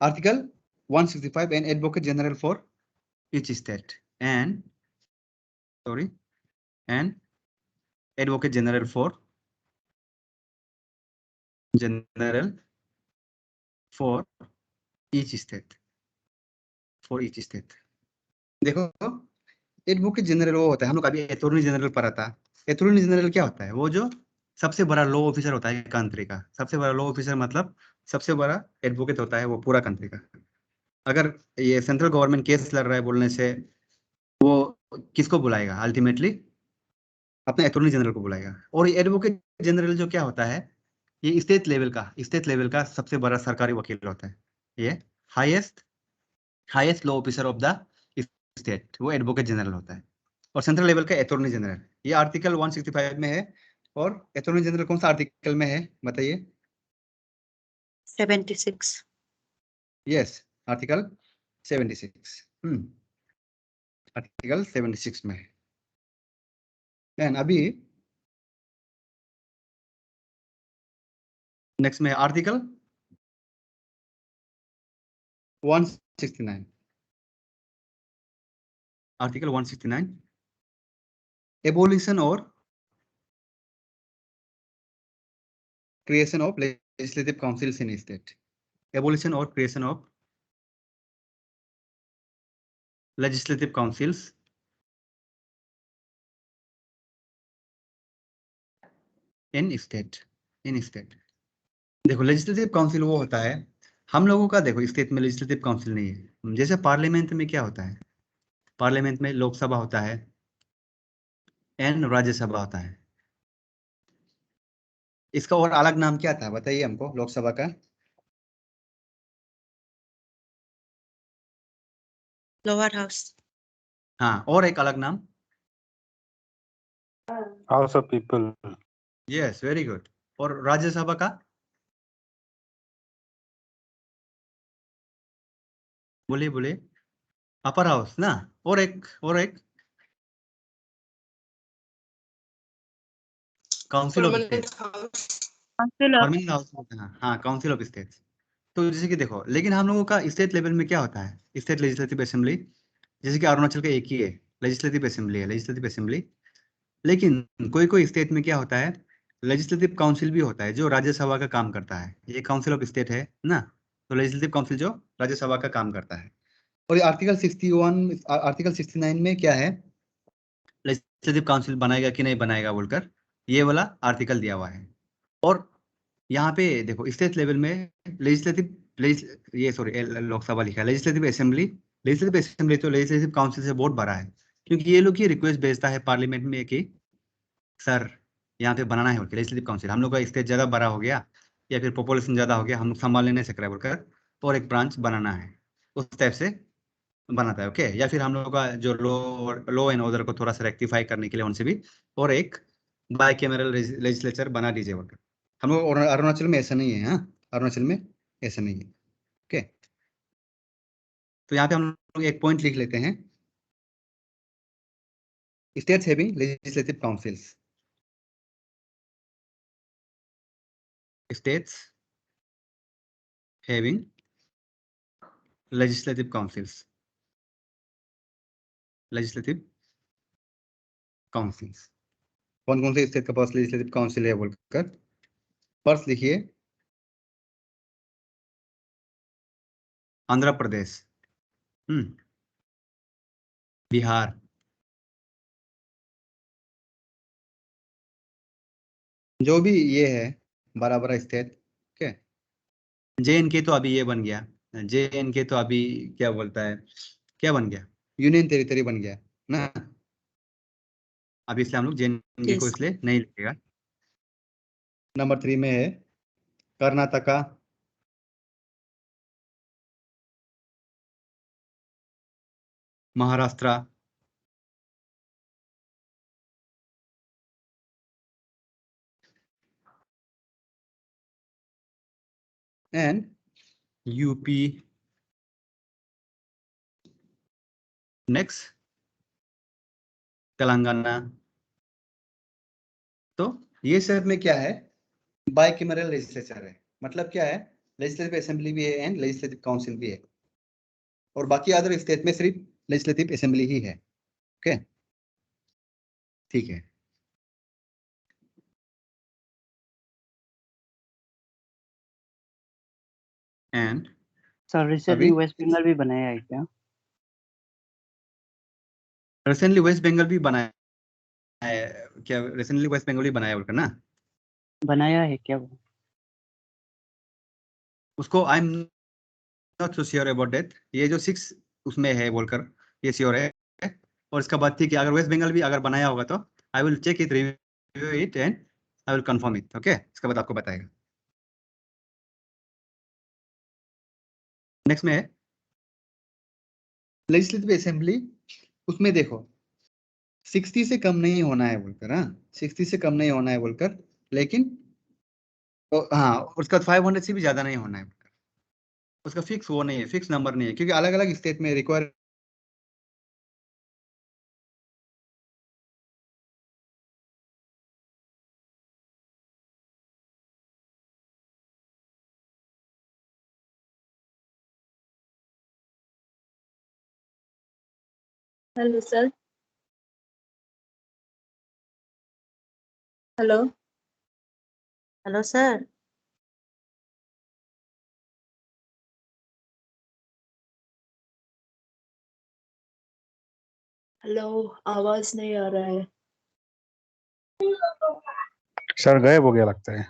article 165 an advocate general for each state and advocate general for each state, देखो, एडवोकेट जनरल वो होता है, हम लोग अभी अटॉर्नी जनरल पढ़ा था। अटॉर्नी जनरल क्या होता है? वो जो सबसे बड़ा लॉ ऑफिसर होता है कंट्री का, सबसे बड़ा लॉ ऑफिसर मतलब सबसे बड़ा एडवोकेट होता है वो पूरा कंट्री का। अगर ये सेंट्रल गवर्नमेंट केस लड़ रहा है बोलने से, वो किसको बुलाएगा? अल्टीमेटली अपने अटॉर्नी जनरल को बुलाएगा। और ये एडवोकेट जनरल जो क्या होता है, ये स्टेट लेवल का सबसे बड़ा सरकारी वकील होता है। ये highest law officer of the state वो एडवोकेट जनरल होता है। और सेंट्रल लेवल का अटॉर्नी जनरल, ये आर्टिकल 165 में है। और अटॉर्नी जनरल कौन सा आर्टिकल में है बताइए? 76. Yes, article 76। आर्टिकल 76 में है। Then अभी नेक्स्ट में आर्टिकल 169, आर्टिकल 169, एबोलिशन और creation of legislative councils in state, abolition or creation of legislative councils in state, देखो लेजिस्लेटिव काउंसिल वो होता है, हम लोगों का देखो स्टेट में लेजिस्लेटिव काउंसिल नहीं है। जैसे पार्लियामेंट में क्या होता है, पार्लियामेंट में लोकसभा होता है एंड राज्यसभा होता है। इसका और अलग नाम क्या था बताइए हमको लोकसभा का? Lower house. हाँ, और एक अलग नाम? House of people. Yes, very good. और राज्यसभा का? बोलिए बोलिए। अपर हाउस ना। और एक council of state, permanent house होता है। हाँ, काउंसिल ऑफ स्टेट। तो जैसे कि देखो, लेकिन हम लोगों का स्टेट लेवल में क्या होता है, स्टेट लेजिस्लेटिव असेंबली, जैसे कि अरुणाचल का एक ही है, लेजिस्लेटिव असेंबली। लेकिन कोई कोई स्टेट में क्या होता है, लेजिस्लेटिव काउंसिल भी होता है जो राज्यसभा का काम करता है। ये काउंसिल ऑफ स्टेट है ना, तो लेजिस्लेटिव काउंसिल जो राज्यसभा का काम करता है। और ये आर्टिकल 61, आर्टिकल 69 में क्या है, लेजिस्लेटिव काउंसिल बनाएगा कि नहीं बनाएगा बोलकर ये वाला आर्टिकल दिया हुआ है। और यहाँ पे देखो स्टेट लेवल में लोकसभा लिखा है, लेजिस्लेटिव असेंबली लेजिस्लेटिव असेंबली तो लेजिस्लेटिव काउंसिल से बहुत बड़ा है, क्योंकि ये लोग ही रिक्वेस्ट भेजता है पार्लियामेंट में कि सर यहाँ पे बनाना है लेजिस्लेटिव काउंसिल, हम लोग का स्टेट ज़्यादा बड़ा हो गया या फिर पॉपुलेशन ज़्यादा हो गया, हम लोग संभालने नहीं सक रहे बोलकर, और एक ब्रांच बनाना है, उस टाइप से बनाता है। ओके, या फिर हम लोग का जो लॉ एंड ऑर्डर को थोड़ा सा रेक्टिफाई करने के लिए उनसे भी और एक बाई कैमरल लेजिस्लेचर बना दीजिए बोलकर। हम लोग अरुणाचल में ऐसा नहीं है, हाँ, अरुणाचल में ऐसा नहीं है। ओके, तो यहाँ पे हम लोग एक पॉइंट लिख लेते हैं, states having legislative councils, states having legislative councils, legislative councils। कौन कौन से स्टेट के पास लेजिस्लेटिव काउंसिल है बोलकर फर्स्ट लिखिए, आंध्र प्रदेश, बिहार, जो भी ये है बड़ा बड़ा स्टेट। ओके, JNK तो अभी ये बन गया, JNK तो अभी क्या बोलता है, क्या बन गया, यूनियन टेरिटरी बन गया ना, अभी इसलिए हम लोग JNK को Yes. इसलिए नहीं लिखेगा। नंबर 3 में है Karnataka, Maharashtra, and UP। Next Telangana. तो ये सब में क्या है, बाइकैमरल लेजिस्लेचर है, मतलब क्या है, लेजिस्लेटिव असेंबली भी है एंड लेजिस्लेटिव काउंसिल भी है, और बाकी अदर स्टेट में सिर्फ लेजिस्लेटिव असेंबली ही है। ओके, ठीक है। एंड सर रिसेंटली अभी वेस्ट बंगाल भी बनाया है क्या? रिसेंटली वेस्ट बंगाल भी बनाया है क्या, रिसेंटली वेस्ट बंगाल भी बनाया बोलकर ना, बनाया है क्या वो? उसको I am not so sure about that, ये जो 6 उसमें है बोलकर ये श्योर है, और इसका बात थी कि अगर वेस्ट बंगाल भी अगर बनाया होगा तो I will check it, review it and I will confirm it. Okay, इसके बाद आपको बताएगा। नेक्स्ट में है लेजिस्लेटिव असेंबली, उसमें देखो 60 से कम नहीं होना है बोलकर, हाँ 60 से कम नहीं होना है बोलकर, लेकिन तो हाँ उसका 500 से भी ज्यादा नहीं होना है बोलकर, उसका फिक्स वो नहीं है, फिक्स नंबर नहीं है, क्योंकि अलग अलग स्टेट में require. Hello sir. Hello. Hello, sir. Hello, आवाज नहीं आ रहा है। सर गायब हो गया लगता है।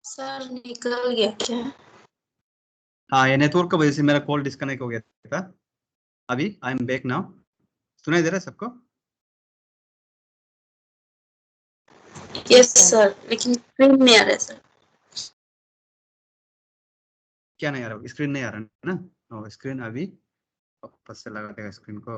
सर निकल गया क्या? हाँ, ये नेटवर्क की वजह से मेरा कॉल डिस्कनेक्ट हो गया था, अभी आई एम बैक नाउ। सुनाई दे रहा है सबको? Yes, sir. लेकिन स्क्रीन में आ रहा है सर। क्या नहीं आ रहा, स्क्रीन नहीं आ रहा ना? और स्क्रीन अभी वापस से लगा देगा स्क्रीन को।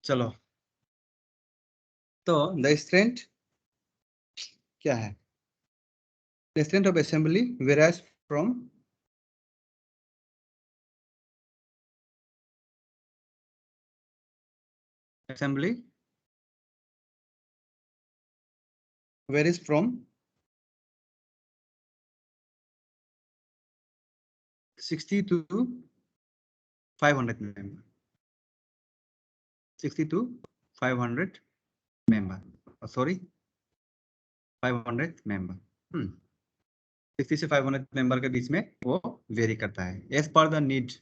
चलो, तो द स्ट्रेंथ क्या है? The strength of assembly varies from assembly varies from 60 to 500 member. 60 to 500 member. Sorry, 500 member. 60 से 500 मेंबर के बीच में वो वेरी करता है एज पर द नीड।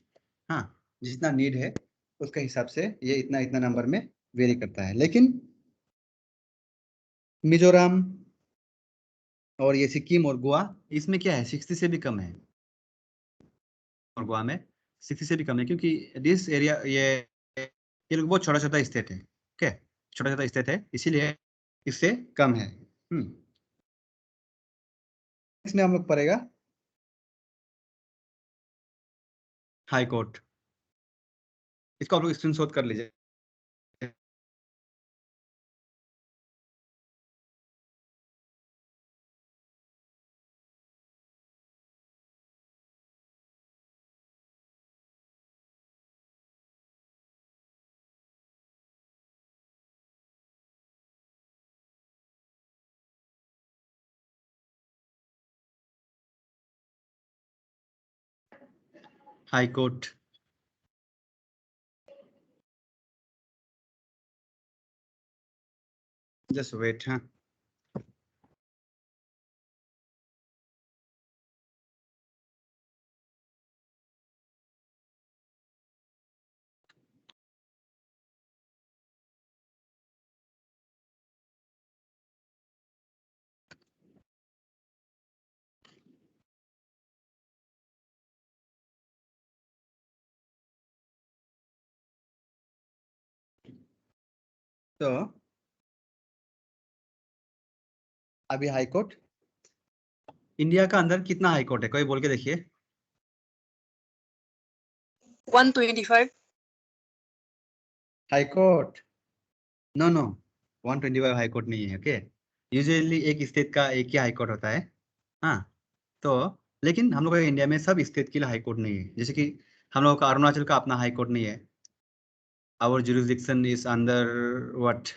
हाँ, जितना नीड है उसके हिसाब से ये इतना इतना नंबर में वेरी करता है। लेकिन मिजोरम और ये सिक्किम और गोवा, इसमें क्या है, 60 से भी कम है। और गोवा में 60 से भी कम है, क्योंकि दिस एरिया ये लोग बहुत छोटा छोटा स्टेट है। ओके, छोटा छोटा स्टेट है, इसीलिए इससे कम है। इसमें हम लोग पढ़ेगा हाई कोर्ट। इसको आप लोग स्क्रीनशॉट कर लीजिए। High court, just wait. हाँ, तो अभी हाई कोर्ट इंडिया का अंदर कितना हाई कोर्ट है, कोई बोल के देखिए। 125। High court, no no, 125 high court नहीं है। ओके, यूजुअली एक स्टेट का एक ही हाई कोर्ट होता है। हाँ, तो लेकिन हम लोग का इंडिया में सब स्टेट के लिए हाई कोर्ट नहीं है। जैसे कि हम लोग का अरुणाचल का अपना हाई कोर्ट नहीं है। आवर जुरिस्डिक्शन इज अंदर व्हाट,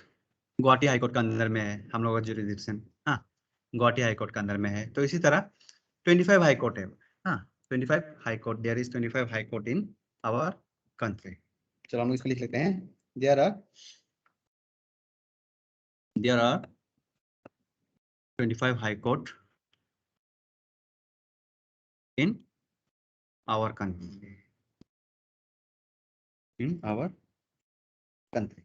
गुवाहाटी हाई कोर्ट का अंदर में है हम लोग का जुरिस्डिक्शन। हाँ, गुवाहाटी हाई कोर्ट का अंदर में है। तो इसी तरह 25 हाई कोर्ट है। हाँ, 25 high court, there is 25 high court in our country. चलो हम इसको लिख लेते हैं। There are 25 high court in our country, in our country.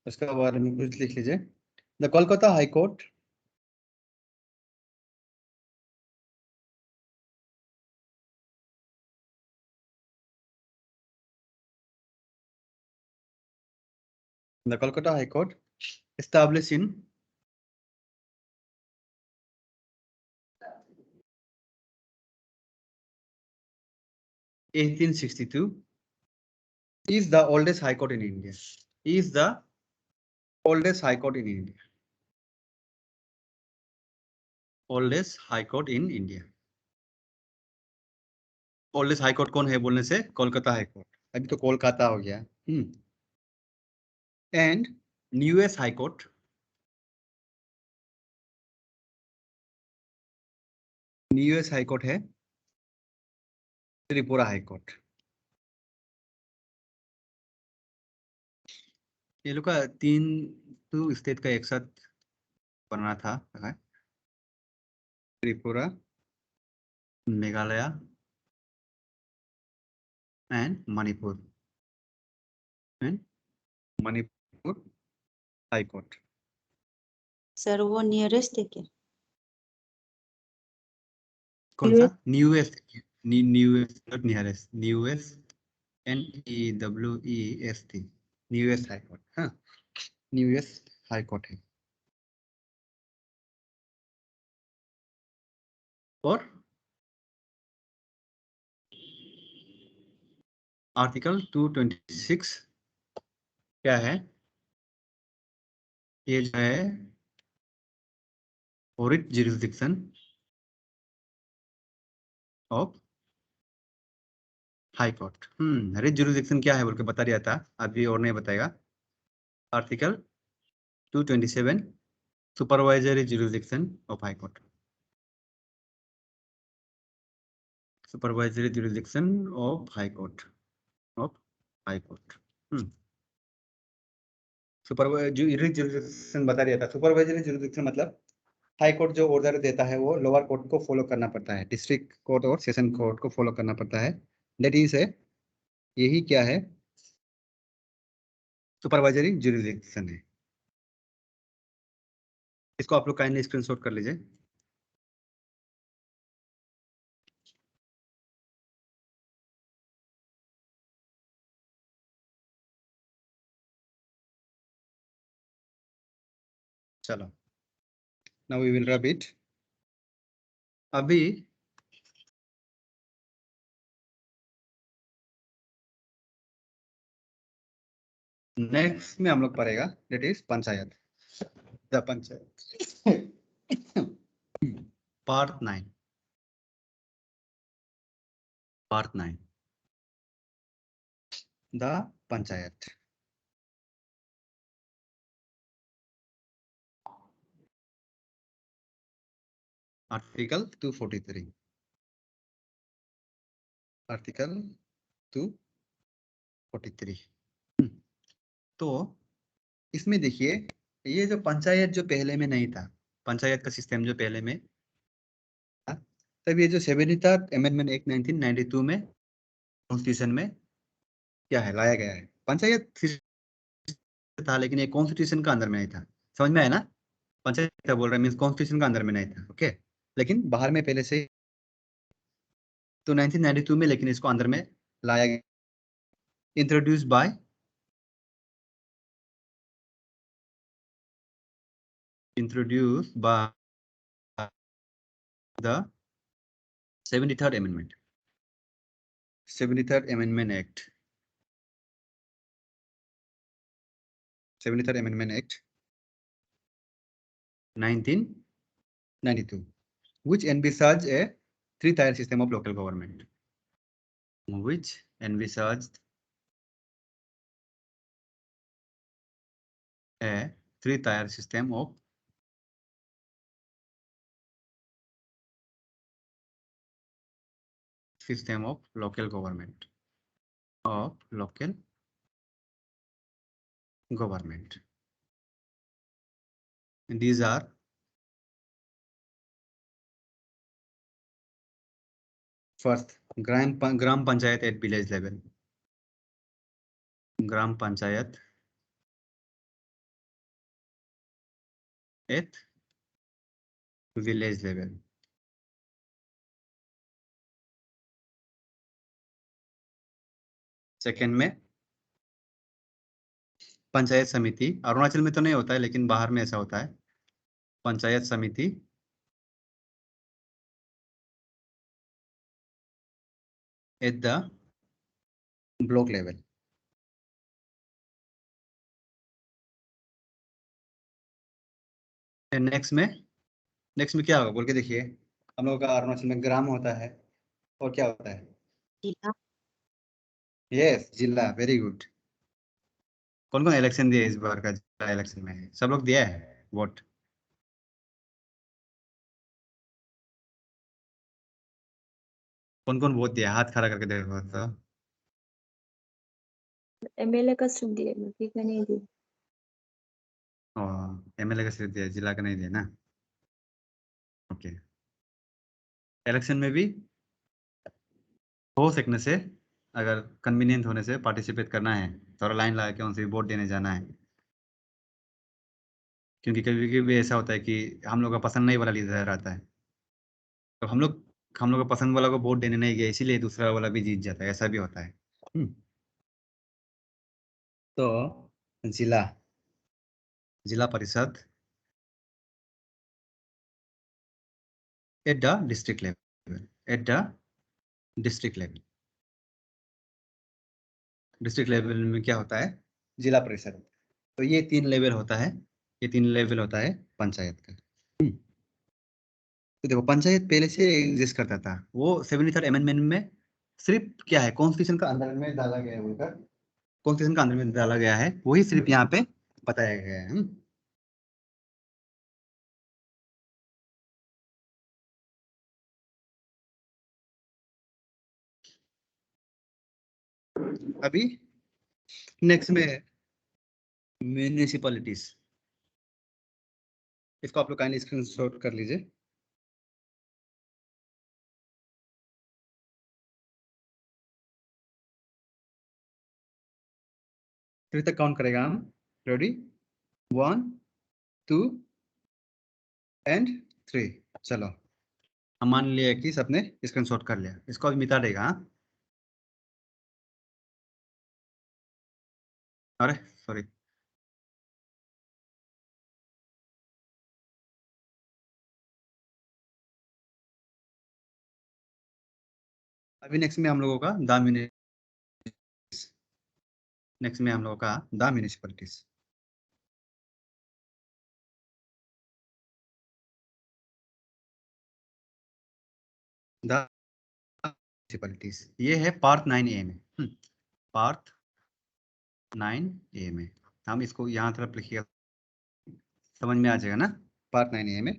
उसके बारे में कुछ लिख लीजिए। The Kolkata high court the Kolkata High Court established in 1862 is the oldest high court in India. Is the oldest high court in India. Oldest high court in India. Oldest high court कौन है बोलने से कोलकाता हाई कोर्ट, अभी तो कोलकाता हो गया। And newest high court, newest high court है त्रिपुरा हाई कोर्ट। ये लोग का 3 स्टेट का एक साथ बनना था, Tripura, Meghalaya and Manipur and Manipur high court. Sir वो नियरेस्ट है क्या? कौन सा? Newest, newest not nearest, newest NEWEST, newest high court. हाँ, न्यूएस्ट हाई कोर्ट है। और आर्टिकल 226 क्या है? ये जो है ओरिट jurisdiction of high court. Writ jurisdiction क्या है बोल के बता दिया था, अभी और नहीं बताएगा। Article 227 supervisory jurisdiction of high court, supervisory jurisdiction of high court, of high court. Supervisory jurisdiction बता दिया था। सुपरवाइजरी जुरिस्डिक्शन मतलब हाई कोर्ट जो ऑर्डर देता है वो लोअर कोर्ट को फॉलो करना पड़ता है, डिस्ट्रिक्ट कोर्ट और सेशन कोर्ट को फॉलो करना पड़ता है। दैट इज है, यही क्या है, सुपरवाइजरी जुरिस्डिक्शन है। इसको आप लोग काइंडली स्क्रीनशॉट कर लीजिए। चलो, now we will rub it. अभी नेक्स्ट में हम लोग पढ़ेगा, that is panchayat, the panchayat part 9, part 9 the panchayat. Article 243, article 243। तो इसमें देखिए, ये जो पंचायत जो पहले में नहीं था, पंचायत का सिस्टम जो पहले में था, तब ये जो 73rd अमेंडमेंट एक्ट 1992 में कॉन्स्टिट्यूशन में क्या है लाया गया है। पंचायत था लेकिन ये कॉन्स्टिट्यूशन का अंदर में नहीं था। समझ में आया ना? पंचायत क्या बोल रहा है, मीन्स कॉन्स्टिट्यूशन का अंदर में नहीं था। ओके, लेकिन बाहर में पहले से, तो 1992 में लेकिन इसको अंदर में लाया गया, introduce by the 73rd Amendment, 73rd Amendment Act, 73rd Amendment Act 1992, which envisaged a three-tier system of local government, which envisaged a three-tier system of local government, of local government. And these are first gram panchayat at village level, gram panchayat at village level. Second में पंचायत समिति, अरुणाचल में तो नहीं होता है लेकिन बाहर में ऐसा होता है, पंचायत समिति at the block level. Next में क्या होगा बोल के देखिए, हम लोगों का अरुणाचल में ग्राम होता है और क्या होता है, जिला। यस जिला, वेरी गुड। कौन कौन इलेक्शन दिया इस बार का जिला इलेक्शन में? सब लोग दिया है वोट। कौन कौन वोट दिया, हाथ खड़ा करके देखो तो। एमएलए का सुन दिए, एमपी का नहीं दिए। MLA का सिर्फ दिया, जिला का नहीं दिया ना? ओके, इलेक्शन में भी हो सकने से, अगर कन्वीनियंट होने से पार्टिसिपेट करना है थोड़ा लाइन लगा के उनसे वोट देने जाना है, क्योंकि कभी कभी ऐसा होता है कि हम लोग का पसंद नहीं वाला लीडर रहता है, तो हम लोग का पसंद वाला को वोट देने नहीं गए, इसीलिए दूसरा वाला भी जीत जाता है, ऐसा भी होता है। तो जिला जिला परिषद at the district level, at the district level, district level में क्या होता है, जिला परिषद। तो ये 3 लेवल होता है, ये 3 लेवल होता है पंचायत का। तो देखो पंचायत पहले से एग्जिस्ट करता था, वो 73rd अमेंडमेंट में सिर्फ क्या है, कॉन्स्टिट्यूशन का अंदर में डाला गया है, बोलकर कॉन्स्टिट्यूशन का अंदर में डाला गया है, वही सिर्फ यहाँ पे बताया गया है। अभी नेक्स्ट में म्यूनिसिपैलिटीज, इसको आप लोग काइंडली स्क्रीनशॉट कर लीजिए। फिर तक काउंट करेगा हम, रेडी, 1 2 एंड 3। चलो हम मान लिया कि सबने स्क्रीनशॉट कर लिया, इसको अभी मिटा देगा। हाँ? अरे सॉरी, अभी नेक्स्ट में हम लोगों का द म्यूनिसिपैलिटीज। द म्यूनिसिपैलिटीज ये है पार्ट 9A में, पार्ट 9A में। हम इसको यहाँ तरफ लिखिएगा, समझ में आ जाएगा ना, पार्ट 9A में।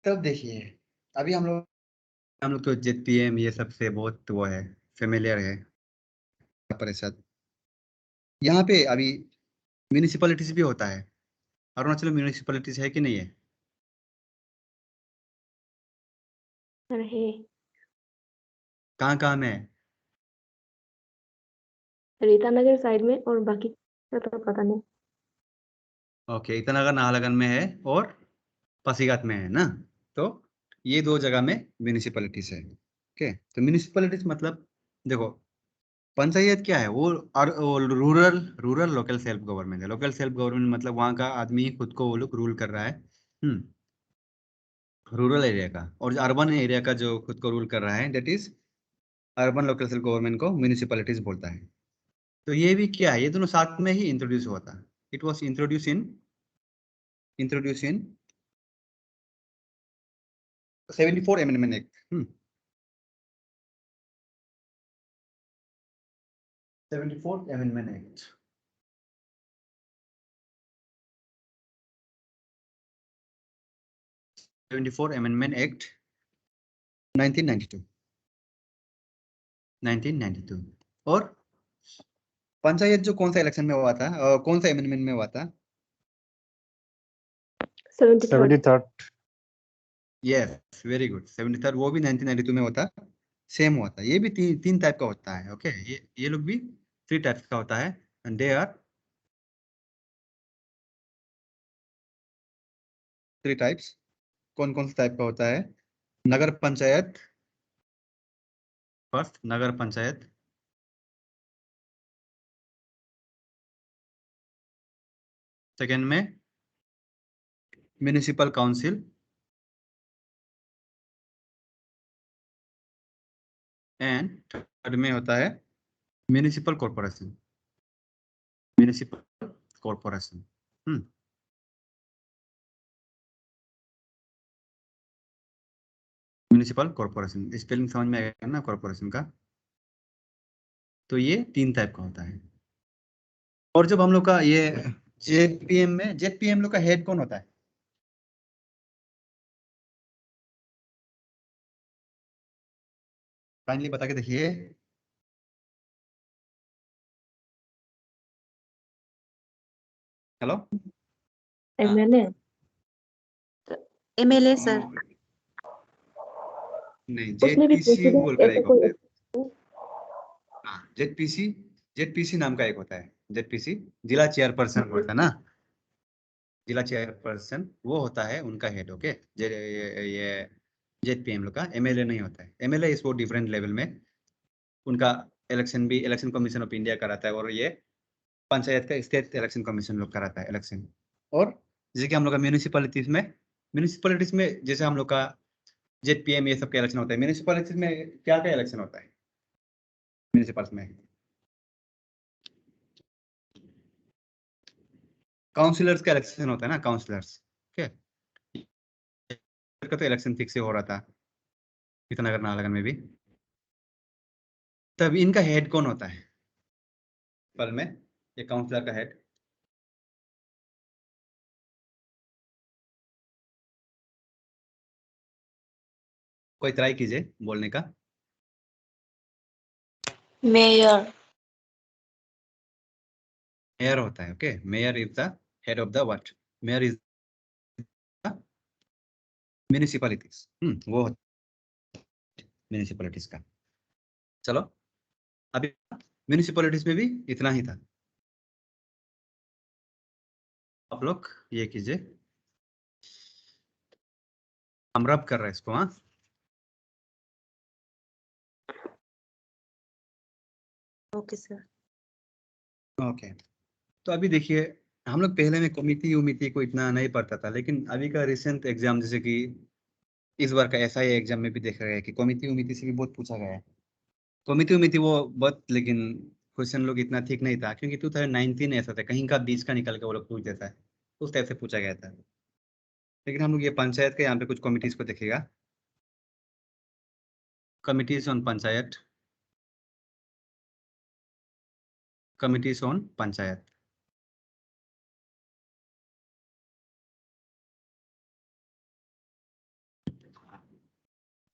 तब देखिए अभी हम लोग तो ZPM ये सबसे बहुत वो है, फेमिलियर है परिषद। यहाँ पे अभी म्यूनिसिपैलिटीज भी होता है, अरुणाचल म्यूनिसिपैलिटीज है कि नहीं है? सर है, कहाँ में है? रीतानगर साइड में, और बाकी का तो पता नहीं। ओके, ईटानगर नाहरलगुन में है और पासीघाट में है ना, तो ये 2 जगह में म्यूनिसिपैलिटीज है। ओके, तो म्यूनिसिपैलिटीज मतलब देखो पंचायत क्या है, वो रूरल लोकल सेल्फ गवर्नमेंट है। लोकल सेल्फ गवर्नमेंट मतलब वहाँ का आदमी खुद को वो लोग रूल कर रहा है, रूरल एरिया का, और जो अर्बन एरिया का जो खुद को रूल कर रहा है, that is urban local self government को म्यूनिसिपैलिटीज बोलता है। तो ये भी क्या है, ये दोनों साथ में ही इंट्रोड्यूस हुआ था। It was introduce in 74 amendment act, 74th Amendment Act। Amendment Act 1992। और पंचायत जो कौन सा इलेक्शन में हुआ था, कौन सा अमेंडमेंट में हुआ था? 73rd। Yes very good, 73rd, वो भी 1992 में होता, सेम हुआ था। ये भी तीन टाइप का होता है। ओके, ये लोग भी 3 टाइप्स का होता है, एंड दे आर 3 टाइप्स। कौन कौन सा टाइप का होता है? नगर पंचायत, फर्स्ट नगर पंचायत, सेकेंड में म्यूनिसिपल काउंसिल, एंड थर्ड में होता है municipal corporation. Municipal corporation, municipal corporation, spelling समझ में आएगा ना कॉर्पोरेशन का? तो ये 3 टाइप का होता है। और जब हम लोग का ये जेडपीएम लोग का हेड कौन होता है? काइंडली बता के देखिए। Hello, MLA MLA sir. नहीं, उसमें भी जेडपीसी प्रेसिडेंट बोलकर ऐसा एक होता है। कोई हाँ, जेडपीसी नाम का एक होता है, जेडपीसी जिला चेयरपर्सन होता है ना, जिला चेयरपर्सन वो होता है उनका हेड। ओके, ये जेडपीएम लोग का, एमएलए नहीं होता है। एमएलए इस वो डिफरेंट लेवल में उनका इलेक्शन भी इलेक्शन कमीशन ऑफ इंडिया कराता है, और ये पंचायत का स्टेट इलेक्शन कमीशन लोग कराता है इलेक्शन। और जैसे कि हम लोग का म्यूनिसिपैलिटीज में जैसे हम लोग का जेडपीएम ये सब का इलेक्शन होता है, म्यूनिसिपैलिटीज में क्या क्या इलेक्शन होता है म्यूनिसिपल में? काउंसिलर्स का इलेक्शन होता है ना, काउंसिलर्स। ओके, का तो इलेक्शन फिक्स से हो रहा था ईटानगर नाहरलगुन में भी। तब इनका हेड कौन होता है पल में, ये काउंसिलर का हेड? कोई ट्राई कीजिए बोलने का। मेयर, मेयर होता है। Okay, mayor is the head of the what, mayor is municipalities. वो म्यूनिसिपैलिटीज का। चलो, अभी म्यूनिसिपैलिटीज में भी इतना ही था। आप लोग ये कीजिए, हम रब कर रहे हैं इसको। हाँ, ओके सर। ओके। तो अभी देखिए, हम लोग पहले में कमिटी उमिटी को इतना नहीं पढ़ता था, लेकिन अभी का रिसेंट एग्जाम जैसे कि इस बार का एसआई एग्जाम में भी देखा गया है कि कमिटी उमिटी से भी बहुत पूछा गया है। कमिटी उमिटी वो बहुत, लेकिन क्वेश्चन लोग इतना ठीक नहीं था, क्योंकि 2019 ऐसा था, कहीं का बीच का निकल के वो लोग पूछ देता है, उस टाइप से पूछा गया था। लेकिन हम लोग ये पंचायत के यहाँ पे कुछ कमिटीज को देखेगा, committees on panchayat, committees on panchayat.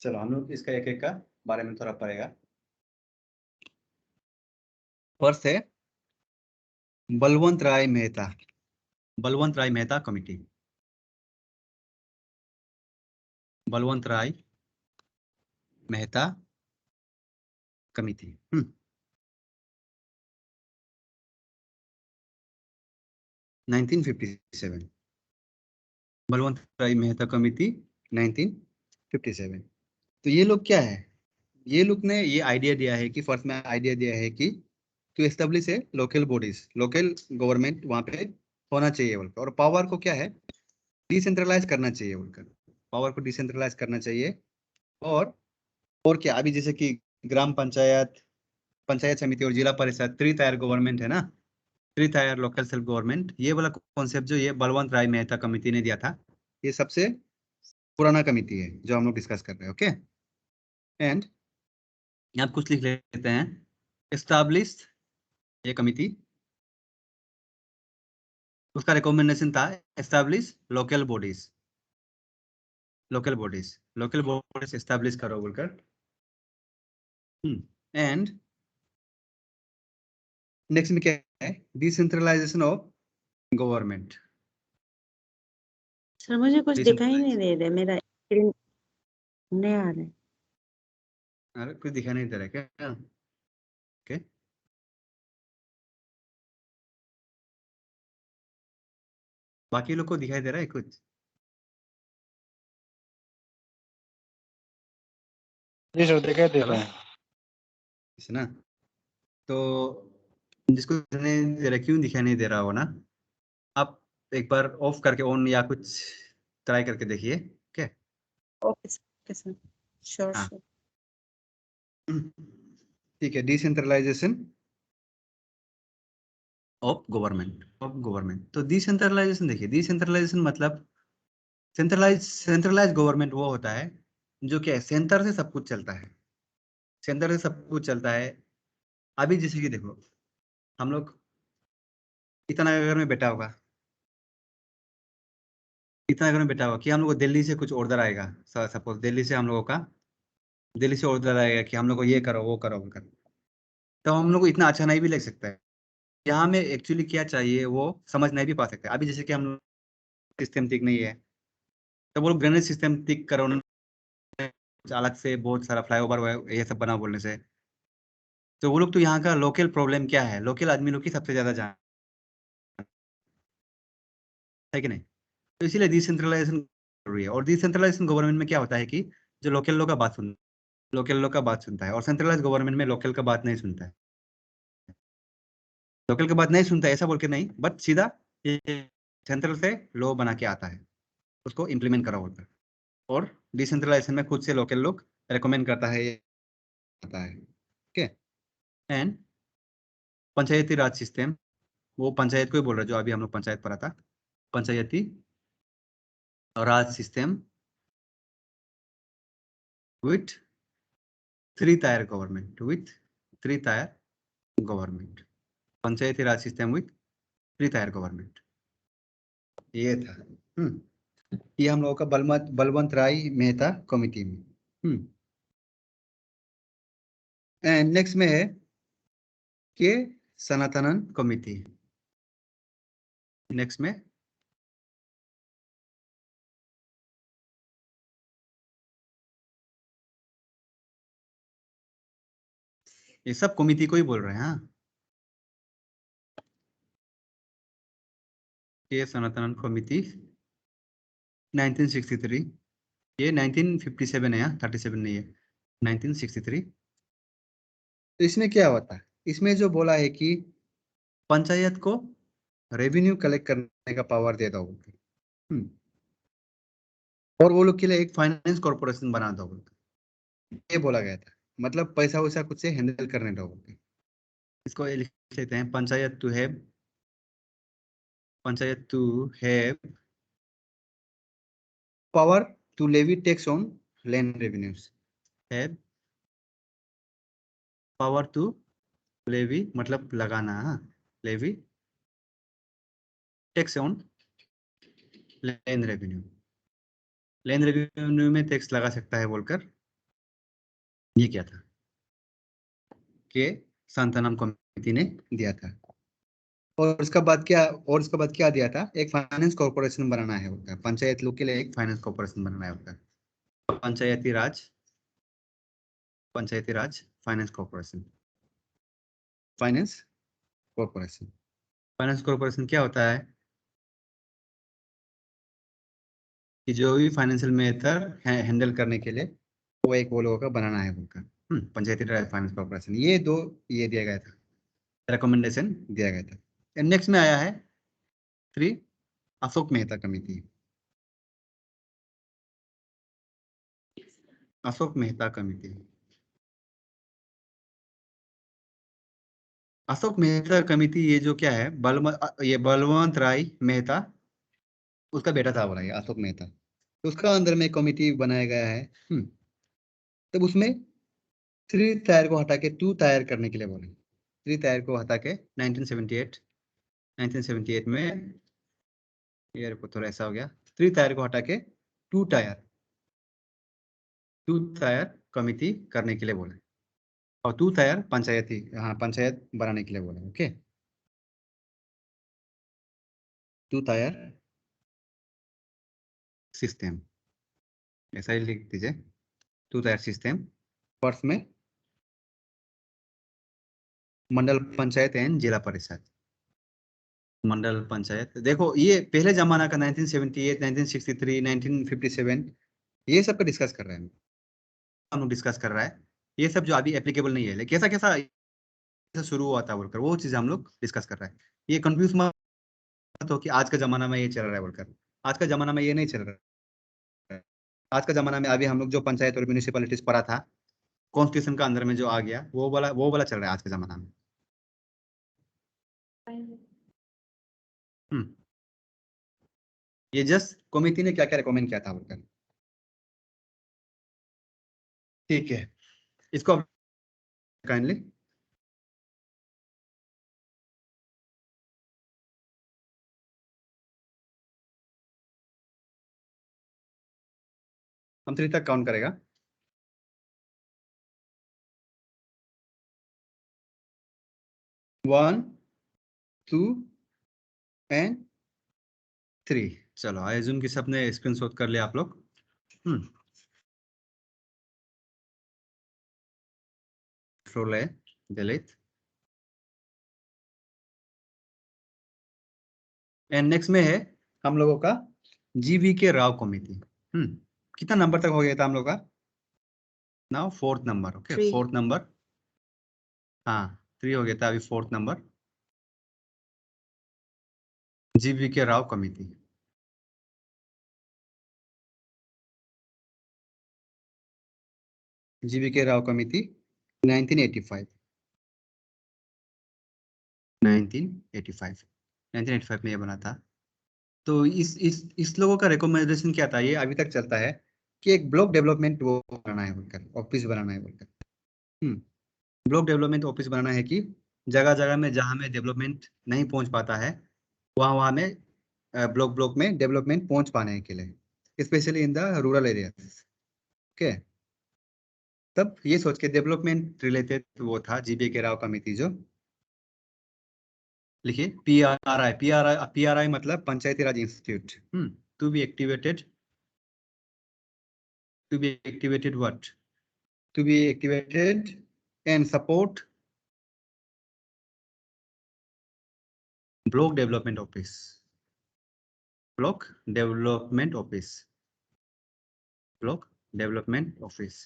चलो, हम लोग इसका एक एक का बारे में थोड़ा पढ़ेगा। फर्स्ट है Balwant Rai Mehta, Balwant Rai Mehta committee, Balwant Rai Mehta committee. 1957, Balwant Rai Mehta committee 1957। तो ये लोग क्या है, ये लोग ने ये आइडिया दिया है कि फर्स्ट में आइडिया दिया है कि to establish a local bodies, local government वहाँ पे होना चाहिए बोलकर, और पावर को क्या है डिसेंट्रलाइज करना चाहिए बोलकर, पावर को डिसेंट्रलाइज करना चाहिए। और क्या, अभी जैसे कि ग्राम पंचायत, पंचायत समिति और जिला परिषद, थ्री टायर गवर्नमेंट है ना, three tier local self government, ये वाला कॉन्सेप्ट जो ये बलवंत राय मेहता कमिटी ने दिया था, ये सबसे पुराना कमिटी है जो हम लोग डिस्कस कर रहे हैं। ओके, एंड यहाँ कुछ लिख लेते हैं। एस्टैब्लिश ये कमिटी, उसका रिकमेंडेशन था establish local bodies, local bodies, local bodies establish करो बोलकर। एंड नेक्स्ट में क्या है, डिसेंट्रलाइजेशन ऑफ गवर्नमेंट। सर मुझे कुछ दिखाई नहीं दे रहा, मेरा स्क्रीन नहीं आ रहा है। अरे कुछ दिखाई नहीं दे रहा है क्या? ओके, बाकी लोग को दिखाई दे रहा है कुछ? जी सर, दिखाई दे रहा है। है ना, तो जिसको दिखाई नहीं दे रहा, क्यों दिखाई नहीं दे रहा हो ना, आप एक बार ऑफ करके ऑन या कुछ ट्राई करके देखिए। ओके, ओके सर, श्योर हाँ। श्योर। ठीक है, डिसेंट्रलाइजेशन ऑफ गवर्नमेंट, तो डिसेंट्रलाइजेशन देखिए, डिसेंट्रलाइजेशन मतलब सेंट्रलाइज गवर्नमेंट वो होता है जो क्या है, सेंटर से सब कुछ चलता है, सेंटर से सब कुछ चलता है। अभी जैसे कि देखो, हम लोग ईटानगर में बैठा होगा, ईटानगर में बैठा होगा कि हम लोग को दिल्ली से कुछ ऑर्डर आएगा, सपोज दिल्ली से हम लोगों का, दिल्ली से ऑर्डर आएगा कि हम लोग को ये करो वो करो बोलकर, तो हम लोग को इतना अच्छा नहीं भी लग सकता है। यहाँ में एक्चुअली क्या चाहिए वो समझ नहीं भी पा सकते। अभी जैसे कि हम लोग सिस्टम ठीक नहीं है, तो वो लोग ड्रेनेज सिस्टम ठीक करो, कुछ अलग से बहुत सारा फ्लाईओवर ये सब बना बोलने से, तो वो लोग तो यहाँ का लोकल प्रॉब्लम क्या है, लोकल आदमी लोग की सबसे ज्यादा जान है कि नहीं। तो इसीलिए डिसेंट्रलाइजेशन जरूरी है। और डिसेंट्रलाइजेशन गवर्नमेंट में क्या होता है कि जो लोकल लोग का बात सुनता है, और सेंट्रलाइज गवर्नमेंट में लोकल का बात नहीं सुनता है। लोकल की बात नहीं सुनता है ऐसा बोल के नहीं, बट सीधा सेंट्रल से लॉ बना के आता है, उसको इम्प्लीमेंट करा होता है। और डिसेंट्रलाइजेशन में खुद से लोकल लोग रेकमेंड करता है, ये आता है। Okay. And Panchayati Raj system, वो पंचायत को ही बोल रहा है, जो अभी हम लोग पंचायत पढ़ा था, Panchayati Raj system with 3 tier government, Panchayati Raj system with 3 tier government, ये था। ये हम लोगों का बलवंत राय मेहता कमिटी में। एंड नेक्स्ट में है के सनातनन कमिटी। नेक्स्ट में ये सब कमिटी को ही बोल रहे हैं। हाँ, के सनातनन कमिटी 1963, ये 1957 है, यहाँ 37 नहीं है, 1963। तो इसमें क्या होता है, इसमें जो बोला है कि पंचायत को रेवेन्यू कलेक्ट करने का पावर दे दो, और वो लोग के लिए एक फाइनेंस कॉर्पोरेशन बना दो, ये बोला गया था। मतलब पैसा वैसा कुछ से हैंडल करने दो। इसको लिख लेते हैं, panchayat to have power to levy tax on land revenues, have power to levy मतलब लगाना, levy tax on land revenue, land revenue में टैक्स लगा सकता है बोलकर ये क्या था कि सांतानाम कमेटी ने दिया था। और उसका बाद क्या दिया था, एक फाइनेंस कॉर्पोरेशन बनाना है होता है, पंचायत लोग के लिए एक फाइनेंस कॉर्पोरेशन बनाना है होता है, पंचायती राज फाइनेंस कॉर्पोरेशन। फाइनेंस कॉर्पोरेशन क्या होता है कि जो भी फाइनेंशियल मैटर हैंडल करने के लिए वो एक वो लोगों का बनाना है उनका, पंचायती राज फाइनेंस कॉर्पोरेशन। ये दिया गया था, रिकमेंडेशन दिया गया था। नेक्स्ट में आया है 3 अशोक मेहता कमेटी। अशोक मेहता कमेटी ये जो क्या है, ये बलवंत राय मेहता उसका बेटा था बोला, ये अशोक मेहता, तो उसका अंदर में कमेटी बनाया गया है। तब उसमें 3 टायर को हटा के 2 टायर करने के लिए बोले। 3 टायर को हटा के 1978 में, ये थोड़ा ऐसा हो गया, 3 टायर को हटा के 2 टायर कमेटी करने के लिए बोले, और 2 टायर पंचायत बनाने के लिए बोले। ओके, 2 टायर सिस्टम, ऐसा ही लिख दीजिए, 2 टायर सिस्टम। फर्स्ट में मंडल पंचायत एंड जिला परिषद। मंडल पंचायत देखो, ये पहले जमाना का 1978, 1963, 1957 ये सब का डिस्कस कर रहे हैं हम लोग, डिस्कस कर रहा है ये सब जो अभी एप्लीकेबल नहीं है, लेकिन कैसा कैसा शुरू हुआ था बोलकर वो चीज हम लोग डिस्कस कर रहे हैं। ये कंफ्यूज मत हो कि आज का जमाना में ये चल रहा है बोलकर, आज का जमाना में ये नहीं चल रहा है। आज का जमाना में अभी हम लोग जो पंचायत और म्यूनिसिपैलिटीज पढ़ा था, कॉन्स्टिट्यूशन का अंदर में जो आ गया वो वाला चल रहा है आज के जमाना में। ये जस्ट कमेटी ने क्या क्या रिकमेंड किया था बोलकर, ठीक है। इसको काइंडली हम 3 तक काउंट करेगा। 1, 2 एंड 3। चलो आई अज्यूम कि सबने स्क्रीनशॉट कर लिया आप लोग। कंट्रोल है दलित। एंड नेक्स्ट में है हम लोगों का जीवी के राव कमेटी। कितना नंबर तक हो गया था हम लोग का? Now 4th number. Okay, 3. 4th number. हाँ 3 हो गया था, अभी 4th नंबर जीवी के राव कमेटी। जीवी के राव कमेटी 1985 1985 में ये बना था। तो इस लोगों का रिकमेंडेशन क्या था, ये अभी तक चलता है कि एक ब्लॉक डेवलपमेंट वो बनाना है बोलकर, ऑफिस बनाना है बोलकर। ब्लॉक डेवलपमेंट ऑफिस बनाना है कि जगह जगह में जहाँ में डेवलपमेंट नहीं पहुंच पाता है वहाँ में ब्लॉक में डेवलपमेंट पहुंच पाने के लिए, specially in the rural areas. Okay, तब ये सोच के डेवलपमेंट रिलेटेड वो था जीबी के राव कमेटी। जो लिखिए PRI मतलब Panchayati Raj institute. To be activated what? To be activated and support block development office. Block development office. Block development office.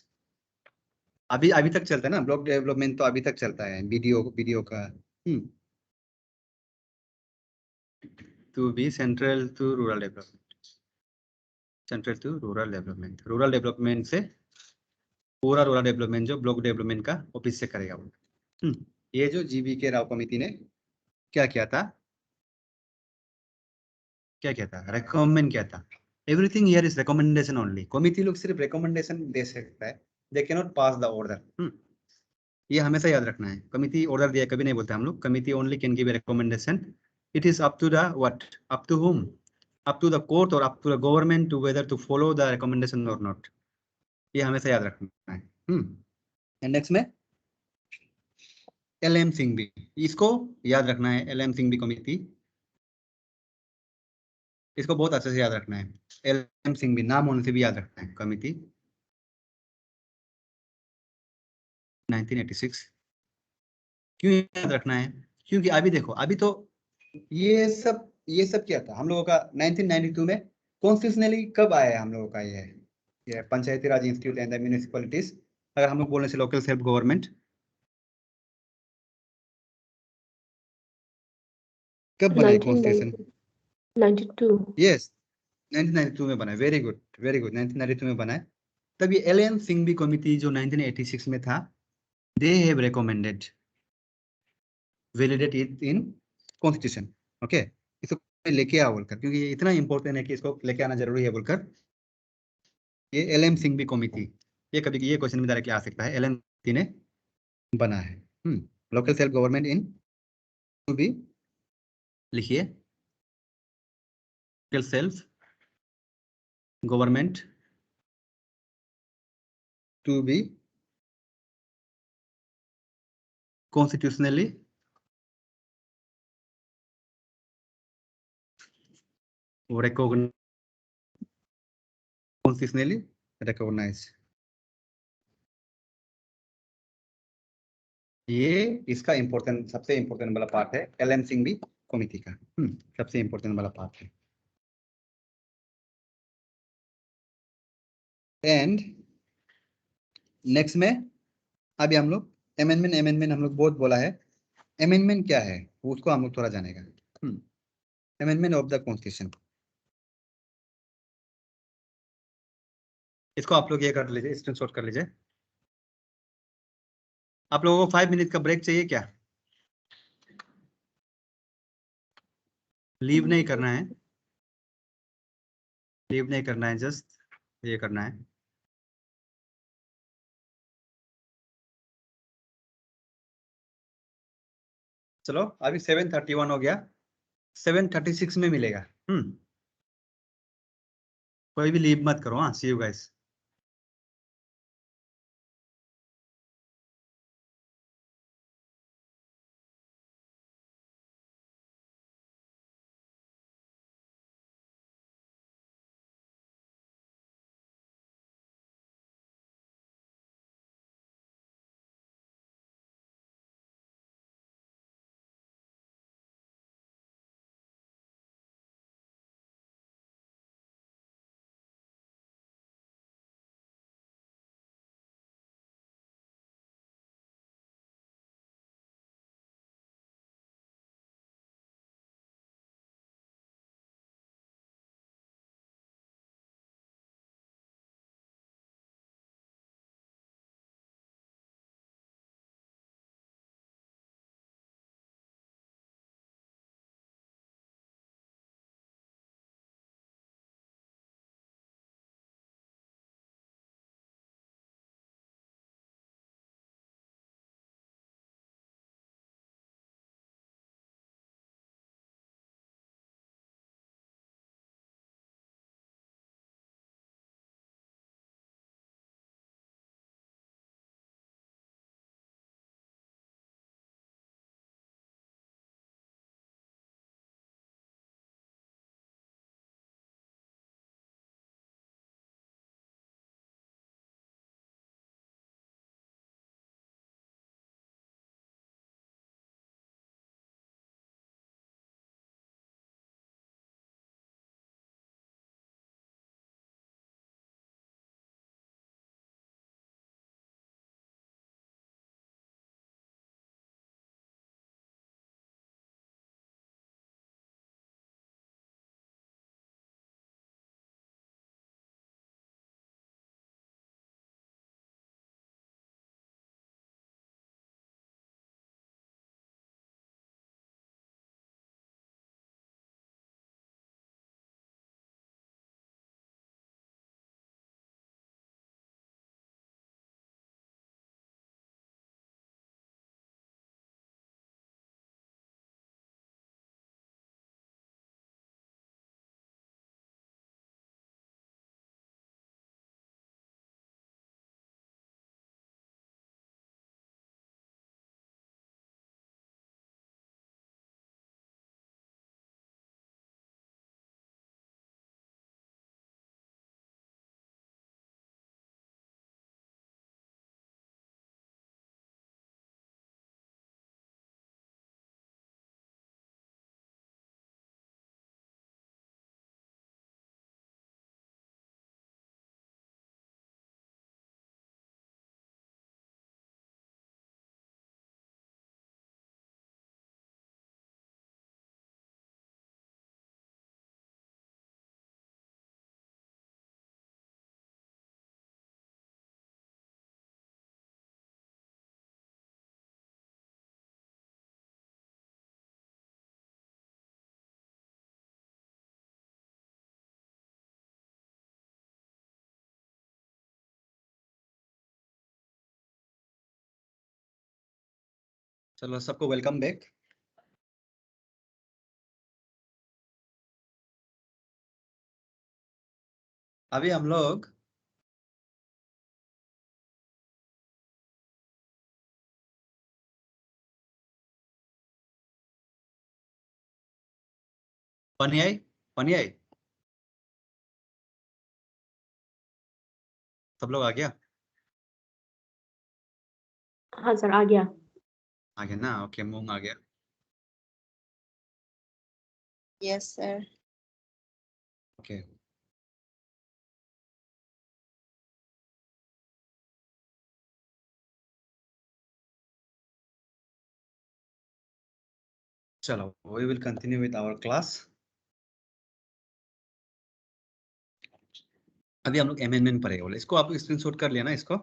अभी तक चलता है ना ब्लॉक डेवलपमेंट, तो अभी तक चलता है बीडीओ का। To be central to rural development. Central to rural development. Rural development से पूरा रूरल डेवलपमेंट जो ब्लॉक डेवलपमेंट का ऑफिस से करेगा वो। ये जो जीबी के राव कमेटी ने क्या किया था, रिकमेंड किया था। Everything here is recommendation only. Committee लोग सिर्फ रिकमेंडेशन दे सकता है, they can not pass the order. ये हमेशा याद रखना है। कमिटी ऑर्डर दिया कभी नहीं बोलते हम लोग। Committee only can give a recommendation. It is up to the what, up to whom, up to the court और up to the government to whether to follow the recommendation और नॉट। ये हमेशा याद रखना है। एंड नेक्स्ट में LM सिंघवी, इसको याद रखना है। LM सिंघवी कमिटी, इसको बहुत अच्छे से याद रखना है। LM सिंघवी नाम होने से भी याद रखना है। कमिटी 1986 क्यों याद रखना है? क्योंकि अभी देखो, अभी तो ये सब क्या था हम लोगों का 1992 में कॉन्स्टिट्यूशनली कब आया है हम लोगों का ये पंचायती Raj institute and the municipalities. अगर हम लोग बोलने से लोकल सेल्फ गवर्नमेंट, कब बना है कॉन्स्टिट्यूशन? 1992। यस, 1992 में बना है। वेरी गुड 1992 में बना है। तब ये LM सिंघवी कमिटी जो 1986 में था, they have recommended validate it in constitution. Okay, इसको लेके आओ बोलकर, क्योंकि ये इतना इंपॉर्टेंट है कि इसको लेके आना जरूरी है बोलकर। ये LM सिंघवी कमिटी, ये कभी ये क्वेश्चन में डायरेक्टली आ सकता है। LM ने बना है। Local self government in to be, लिखिए local self government to be constitutionally recognized। ये इसका इंपॉर्टेंट, सबसे इंपॉर्टेंट वाला पार्ट है LM सिंघवी कमिटी का। सबसे इंपॉर्टेंट वाला पार्ट है। एंड नेक्स्ट में अभी हम लोग अमेंडमेंट हम लोग बहुत बोला है। अमेंडमेंट क्या है उसको हम लोग थोड़ा जानेगा। अमेंडमेंट ऑफ द कॉन्स्टिट्यूशन, इसको आप लोग ये कर लीजिए, स्क्रीनशॉट कर लीजिए। आप लोगों को 5 मिनट का ब्रेक चाहिए क्या? लीव नहीं करना है, लीव नहीं करना है, जस्ट ये करना है। चलो अभी 7:31 हो गया, 7:36 में मिलेगा। कोई भी लीव मत करो। हाँ, सी यू गाइस। चलो सबको वेलकम बैक। अभी हम लोग पनियाई सब लोग आ गया? हाँ सर, आ गया। आ गया ना? ओके, मूंग आ गया। Yes, sir. ओके, चलो we will continue with our class. अभी हम लोग अमेंडमेंट पढ़ेगा बोले, इसको आप स्क्रीनशॉट कर लिया ना इसको?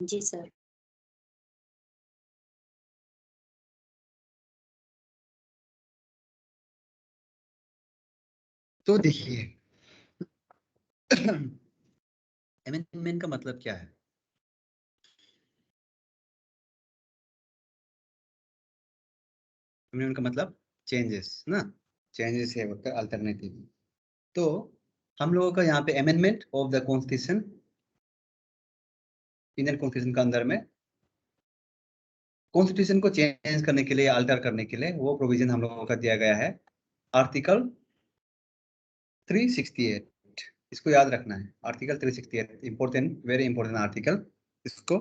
जी सर। तो देखिए अमेंडमेंट का मतलब क्या है? अमेंडमेंट का मतलब चेंजेस ना, चेंजेस है मतलब अल्टरनेटिव। तो हम लोगों का यहाँ पे amendment of the constitution, Indian constitution के अंदर में कॉन्स्टिट्यूशन को चेंज करने के लिए, अल्टर करने के लिए वो प्रोविजन हम लोगों का दिया गया है आर्टिकल 368। इसको याद रखना है, article 368 important, very important article, इसको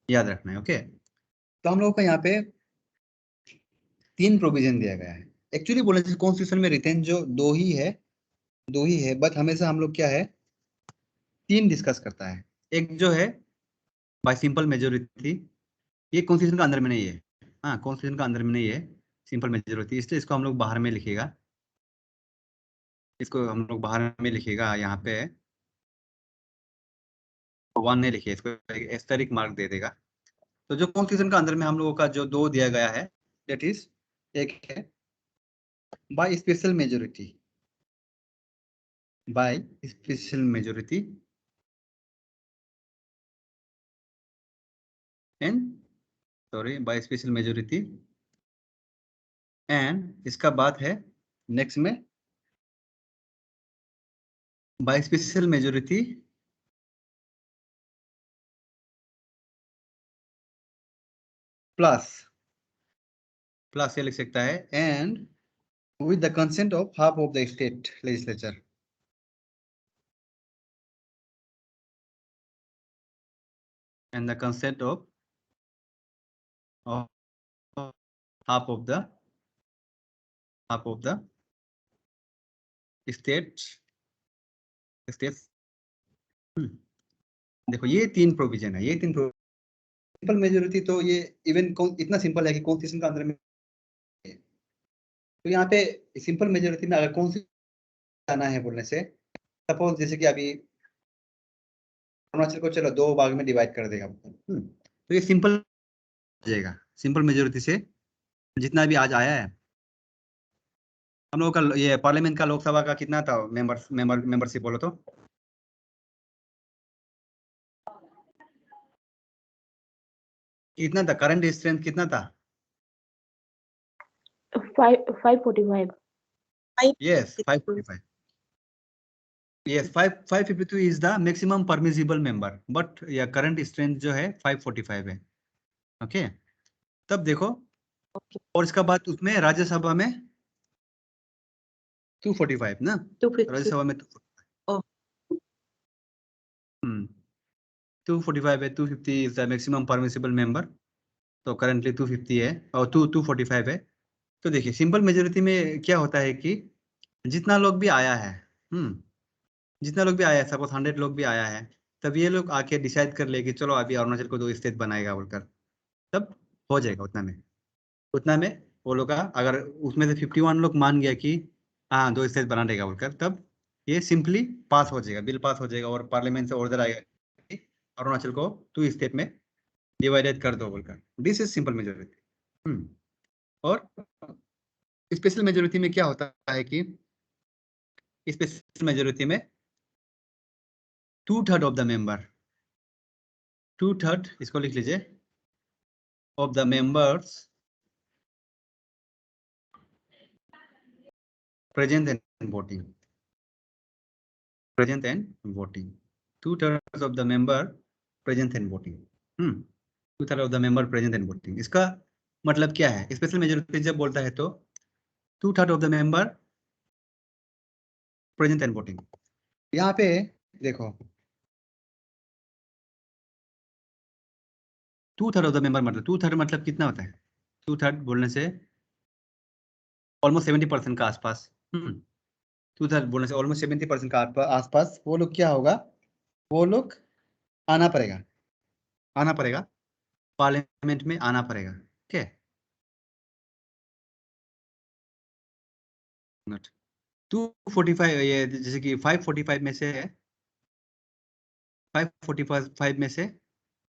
याद रखना है। ओके, तो हम लोगों का यहाँ पे 3 प्रोविजन दिया गया है। एक्चुअली बोले तो कॉन्स्टिट्यूशन में रिटेन जो दो ही है, बट हमेशा हम लोग क्या है 3 डिस्कस करता है। एक जो है बाय सिंपल मेजोरिटी, ये कॉन्स्टिट्यूशन का अंदर में नहीं है। हाँ, कॉन्स्टिट्यूशन का अंदर में नहीं है सिंपल मेजोरिटी, इसलिए इसको हम लोग बाहर में लिखेगा, इसको हम लोग बाहर में लिखेगा। यहाँ पे 1 नहीं लिखिए, इसको एस्टेरिक मार्क दे देगा। तो जो कॉन्स्टिट्यूशन का अंदर में हम लोगों का जो 2 दिया गया है, दैट इज एक है by special majority, by special majority and sorry by special majority and इसका बात है नेक्स्ट में बाय स्पेशल मेजोरिटी प्लस ये लिख सकता है and with the consent of half of the state legislature. And the consent of half of the states. देखो ये 3 प्रोविजन है, ये 3 सिंपल मेजोरिटी, तो ये इवन इतना सिंपल है कि कॉन्स्टिट्यूशन का अंदर में है। तो यहाँ पे सिंपल मेजोरिटी में अगर कौन सी जाना है बोलने से, सपोज जैसे कि अभी अरुणाचल को चलो 2 भाग में डिवाइड कर देगा, तो ये सिंपल हो जाएगा। सिंपल मेजोरिटी से जितना भी आज आया है हम लोगों का, ये पार्लियामेंट का, लोकसभा का कितना था मेंबरशिप बोलो तो? कितना था? करंट स्ट्रेंथ कितना था? 545। Yes, 545. Yes, 552 is the maximum permissible member, but या current strength जो है 545 है। ओके, तब देखो और इसका बाद उसमें राज्यसभा में 245 ना, 250। राज्यसभा में 245 है, 250 is the maximum permissible member, तो करंटली 250 है और 245 है। तो देखिए सिंपल मेजोरिटी में क्या होता है कि जितना लोग भी आया है, जितना लोग भी आया है, सपोज 100 लोग भी आया है, तब ये लोग आके डिसाइड कर ले कि चलो अभी अरुणाचल को 2 स्टेट बनाएगा बोलकर, तब हो जाएगा उतना में वो लोग का, अगर उसमें से 51 लोग मान गया कि हाँ 2 स्टेट बना देगा बोलकर, तब ये सिंपली पास हो जाएगा, बिल पास हो जाएगा और पार्लियामेंट से ऑर्डर आएगा कि अरुणाचल को 2 स्टेट में डिवाइडेड कर दो बोलकर। This is simple majority. और स्पेशल मेजोरिटी में क्या होता है कि स्पेशल मेजोरिटी में 2/3 ऑफ द मेंबर 2/3 इसको लिख लीजिए of the members present and voting. Present and voting. 2/3 of the member present and voting. 2/3 of the member present and voting. इसका मतलब क्या है? स्पेशल मेजॉरिटी जब बोलता है तो 2/3 of the member present and voting. यहाँ पे देखो 2/3 of the member मतलब 2/3 मतलब कितना होता है? 2/3 बोलने से ऑलमोस्ट 70% का आसपास 2/3 बोलने से ऑलमोस्ट 70% का आसपास वो लोग क्या होगा? वो लोग आना पड़ेगा पार्लियामेंट में आना पड़ेगा। ठीक है 245 ये जैसे कि 545 में से 545 में से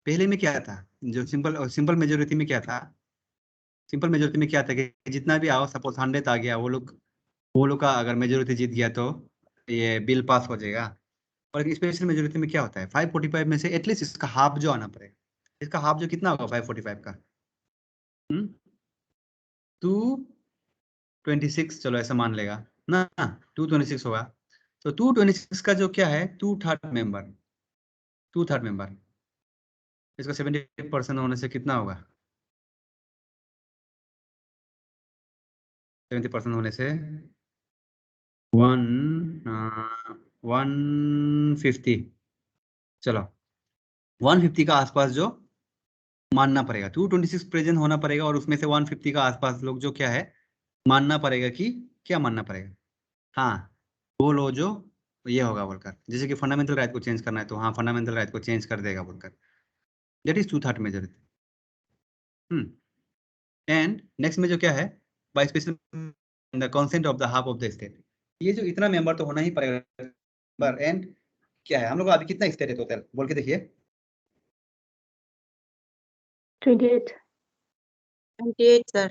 पहले में क्या था? जो सिंपल मेजोरिटी में क्या था? सिंपल मेजोरिटी में क्या था कि जितना भी आओ सपोज 100 आ गया वो लोग का अगर मेजोरिटी जीत गया तो ये बिल पास हो जाएगा। और स्पेशल मेजोरिटी में क्या होता है? 545 में से एटलीस्ट इसका हाफ जो आना पड़ेगा। इसका हाफ जो कितना होगा 545 का? 226 चलो ऐसा मान लेगा ना 226 होगा। तो 226 का जो क्या है 2/3 मेंबर इसका 70% होने से कितना होगा? 70% होने से 150 चलो 150 का आसपास जो मानना पड़ेगा 226 प्रेजेंट होना पड़ेगा और उसमें से 150 का आसपास लोग जो क्या है मानना पड़ेगा कि क्या मानना पड़ेगा? हाँ वो लो जो ये होगा बोलकर जैसे कि फंडामेंटल राइट को चेंज करना है तो हाँ फंडामेंटल राइट को चेंज कर देगा बोलकर that is 2/3 majority. And next में जो क्या है by special the consent of the half of the state. ये जो इतना मेंबर तो होना ही पड़ेगा। एंड क्या है हम लोग अभी कितना स्टेट है टोटल बोल के देखिए 28 28 सर।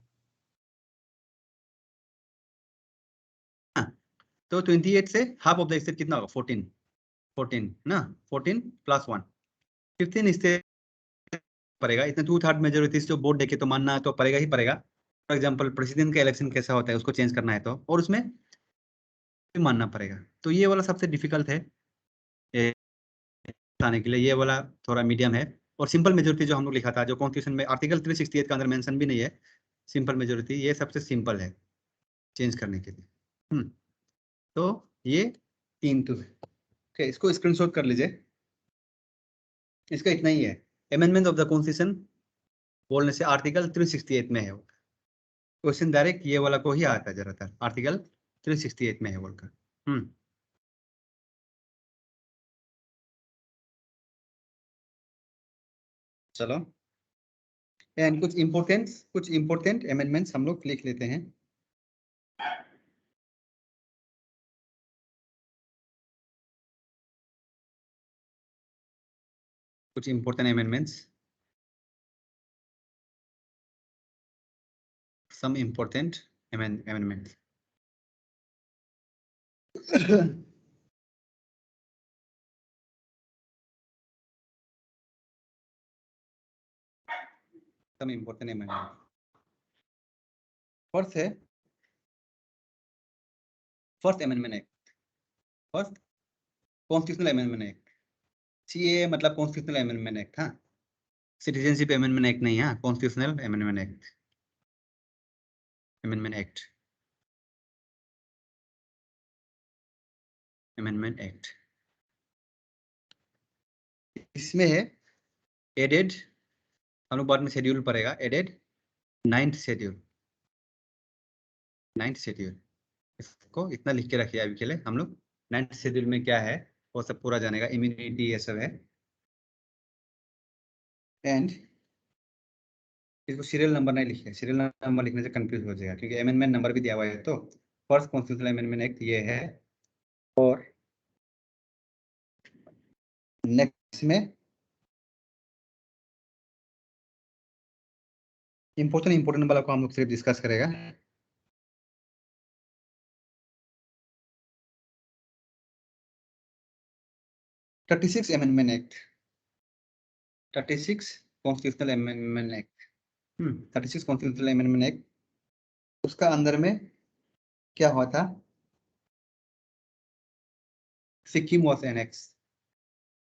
तो 28 से हाफ ऑफ द स्टेट कितना होगा 14 ना 14 + 1 15 स्टेट पड़ेगा। इतने 2/3 मेजोरिटी जो वोट देके तो मानना तो पड़ेगा ही पड़ेगा। फॉर एग्जांपल प्रेसिडेंट का इलेक्शन कैसा होता है उसको चेंज करना है तो और उसमें मानना पड़ेगा। तो ये वाला सबसे डिफिकल्ट है आने के लिए। ये वाला थोड़ा मीडियम है और सिंपल मेजोरिटी जो हम लोग लिखा था जो कॉन्स्टिट्यूशन में आर्टिकल 368 के अंदर मेंशन भी नहीं है सिंपल मेजोरिटी ये सबसे सिंपल है चेंज करने के लिए। तो ये 3 तो है। ओके इसको स्क्रीनशॉट कर लीजिए। इसका इतना ही है अमेंडमेंट ऑफ द कॉन्स्टिट्यूशन बोलने से आर्टिकल 368 में है क्वेश्चन डायरेक्ट ये वाला को ही आता है ज्यादातर आर्टिकल 368 में है बोलकर। चलो एंड कुछ इंपॉर्टेंट अमेंडमेंट्स हम लोग लिख लेते हैं। कुछ important amendments some important amendments some important amendments first है first amendment act first constitutional amendment act CA मतलब कॉन्स्टिट्यूशनल अमेंडमेंट एक्ट हाँ सिटीजनशिप अमेंडमेंट एक्ट नहीं हाँ कॉन्स्टिट्यूशनल अमेंडमेंट एक्ट इसमें है एडेड हम लोग बाद में शेड्यूल पड़ेगा एडेड 9th शेड्यूल इसको इतना लिख के रखिए अभी के लिए हम लोग 9th शेड्यूल में क्या है वो सब पूरा जानेगा इम्यूनिटी ये सब है। एंड इसको सीरियल नंबर नहीं लिखे सीरियल नंबर लिखने से कंफ्यूज हो जाएगा क्योंकि अमेंडमेंट नंबर भी दिया हुआ है। तो फर्स्ट कॉन्स्टिट्यूशनल अमेंडमेंट एक्ट ये है और नेक्स्ट में इंपॉर्टेंट वाला को हम लोग सिर्फ डिस्कस करेगा। $36 amendment act 36 constitutional amendment act. 36 constitutional amendment act, उसका अंदर में क्या हुआ था? सिक्किम वॉज एनेक्स,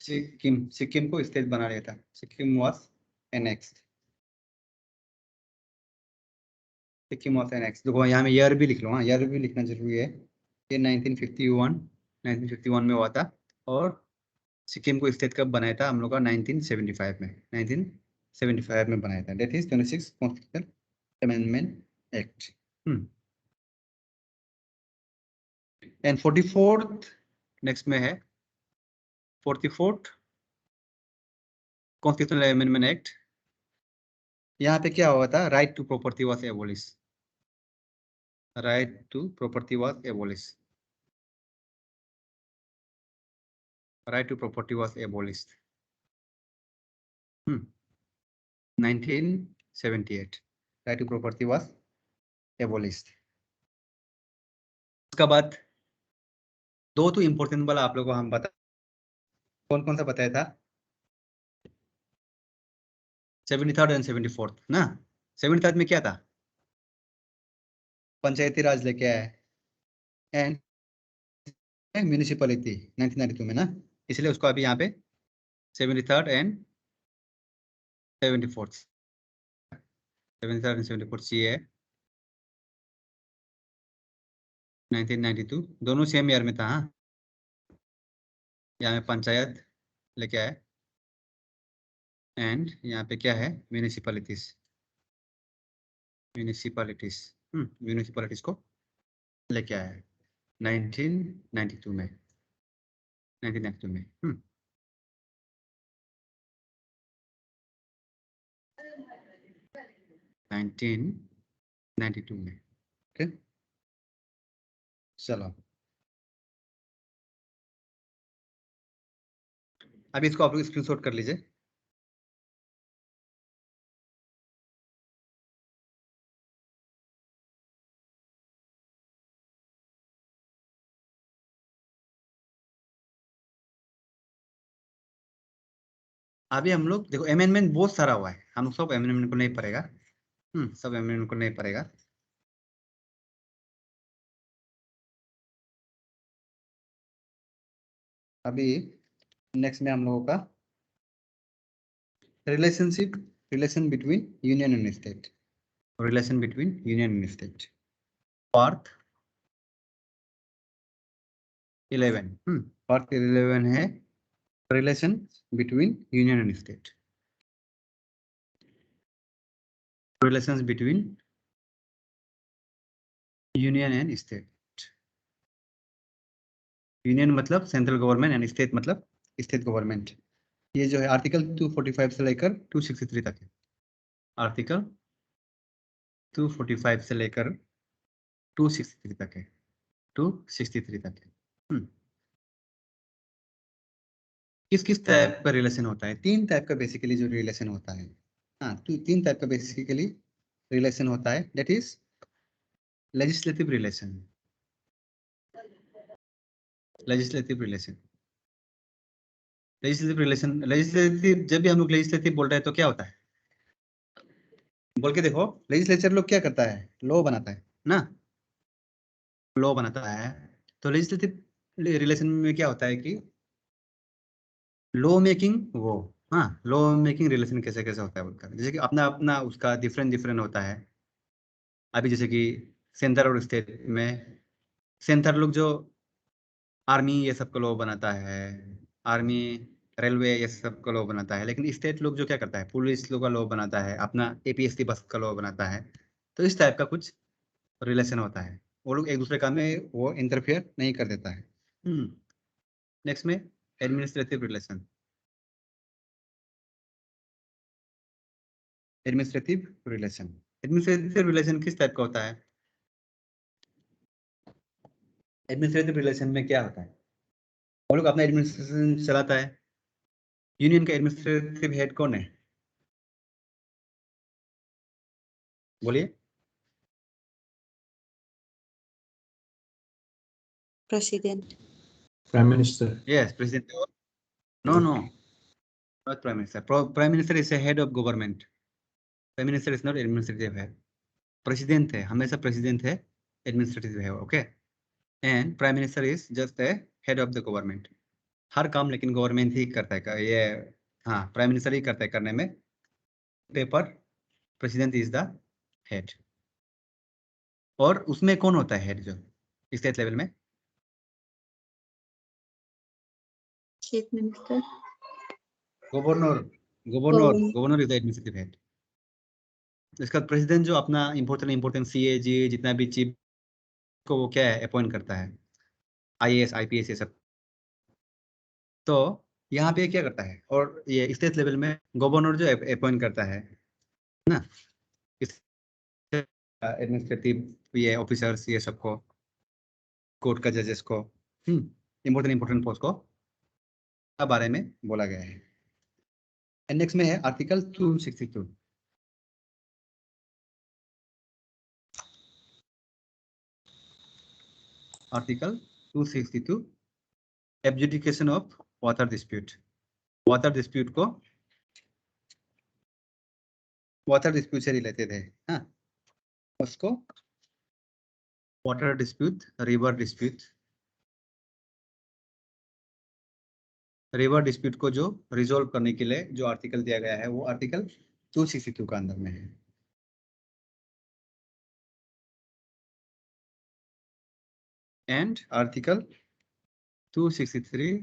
सिक्किम को स्टेट बना लिया था। Sikkim was annex, Sikkim was annex. देखो यहाँ में ईयर भी लिख लो, हाँ ईयर भी लिखना जरूरी है। ये 1951 में हुआ था, और सिक्किम को स्टेट कब बनाया था हम लोग का? 1975 में, 1975 में बनाया था। That is 26 constitutional amendment act. And 44th next में है 44th कॉन्स्टिट्यूशनल अमेंडमेंट एक्ट। यहाँ पे क्या हुआ था? Right to property was abolish, right to property was abolish, right to property was abolished. 1978 right to property was abolished. उसका बाद दो तो इंपॉर्टेंट वाला आप लोगों को हम बता, कौन कौन सा बताया था? 73rd एंड 74th ना। 73rd में क्या था? पंचायती राज लेके आया, एंड म्यूनिसिपैलिटी 1992 में ना, इसलिए उसको अभी यहाँ पे 73rd and 74th, 73rd and 74th ये है 1992, दोनों सेम ईयर में था। हाँ, यहाँ में पंचायत लेके आए, एंड यहाँ पे क्या है? म्यूनिसिपैलिटीज, म्यूनिसिपैलिटीज को लेके आया है 1992 में, 1992 में। 1992 में। ओके, चलो अभी इसको आप लोग स्क्रीनशॉट कर लीजिए। अभी हम लोग देखो अमेंडमेंट बहुत सारा हुआ है, हम सब अमेंडमेंट को नहीं पड़ेगा, सब अमेंडमेंट को नहीं पड़ेगा। अभी नेक्स्ट में हम लोगों का relation between union and state, relation between union and state, part 11। Part 11 है relation between union and state, relations between union and state. Union मतलब सेंट्रल गवर्नमेंट एंड स्टेट मतलब स्टेट गवर्नमेंट। ये जो है आर्टिकल 245 से लेकर 263 तक है, आर्टिकल 245 से लेकर 263 तक है, 263 तक है। किस किस टाइप का रिलेशन होता है? तीन टाइप का बेसिकली जो रिलेशन होता है, हाँ तीन टाइप का बेसिकली रिलेशन होता है। That is legislative relation, legislative relation, legislative relation. Legislative, जब भी हम लोग लेजिस्लेटिव बोल रहे हैं तो क्या होता है? बोल के देखो, लेजिस्लेचर लोग क्या करता है? लॉ बनाता है ना, लॉ बनाता है। तो लेजिस्लेटिव रिलेशन में क्या होता है कि लॉ मेकिंग, वो हाँ लॉ मेकिंग रिलेशन कैसे कैसे होता है बोलकर, जैसे कि अपना अपना उसका डिफरेंट होता है। अभी जैसे कि सेंटर और स्टेट में, सेंटर लोग जो आर्मी ये सब का लॉ बनाता है, आर्मी रेलवे ये सब का लॉ बनाता है, लेकिन स्टेट लोग जो क्या करता है? पुलिस लोग का लॉ बनाता है, अपना APSC बस का लॉ बनाता है। तो इस टाइप का कुछ रिलेशन होता है, वो लोग एक दूसरे काम में वो इंटरफेयर नहीं कर देता है। नेक्स्ट में administrative relation, administrative relation. Administrative relation किस टाइप का होता है? एडमिनिस्ट्रेटिव रिलेशन में क्या होता है? वो लोग अपना एडमिनिस्ट्रेशन चलाता है। यूनियन का एडमिनिस्ट्रेटिव हेड कौन है? बोलिए। President. Prime Minister. Yes, president. No no, Not prime minister. Prime minister is a head of government. Prime minister is not administrative head. President है, हमेशा president है, administrative है, okay? And prime minister is just a head of the government. हर काम लेकिन गवर्नमेंट ही करता है ये, हाँ प्राइम मिनिस्टर ही करता है करने में, paper president is the head. और उसमें कौन होता है हेड जो स्टेट लेवल में? Chief Minister. Governor. Governor is the administrative head. इसका प्रेसिडेंट जो अपना इम्पोर्टेंट सीएजी जितना भी चीफ को वो क्या है अपॉइंट करता है, आईएएस आईपीएस ये सब। तो यहाँ पे क्या करता है, और ये स्टेट लेवल में गवर्नर जो अपॉइंट करता है ना एडमिनिस्ट्रेटिव ये ऑफिसर्स ये सबको, कोर्ट का जजेस को, इम्पोर्टेंट पोस्ट को बारे में बोला गया है। नेक्स्ट में है article 262। Article 262 adjudication of water dispute. Water dispute को वाटर डिस्प्यूट से रिलेटेड है, हाँ उसको water dispute, river dispute, river dispute को जो रिजोल्व करने के लिए जो आर्टिकल दिया गया है वो आर्टिकल 262 का अंदर में है। एंड आर्टिकल 263,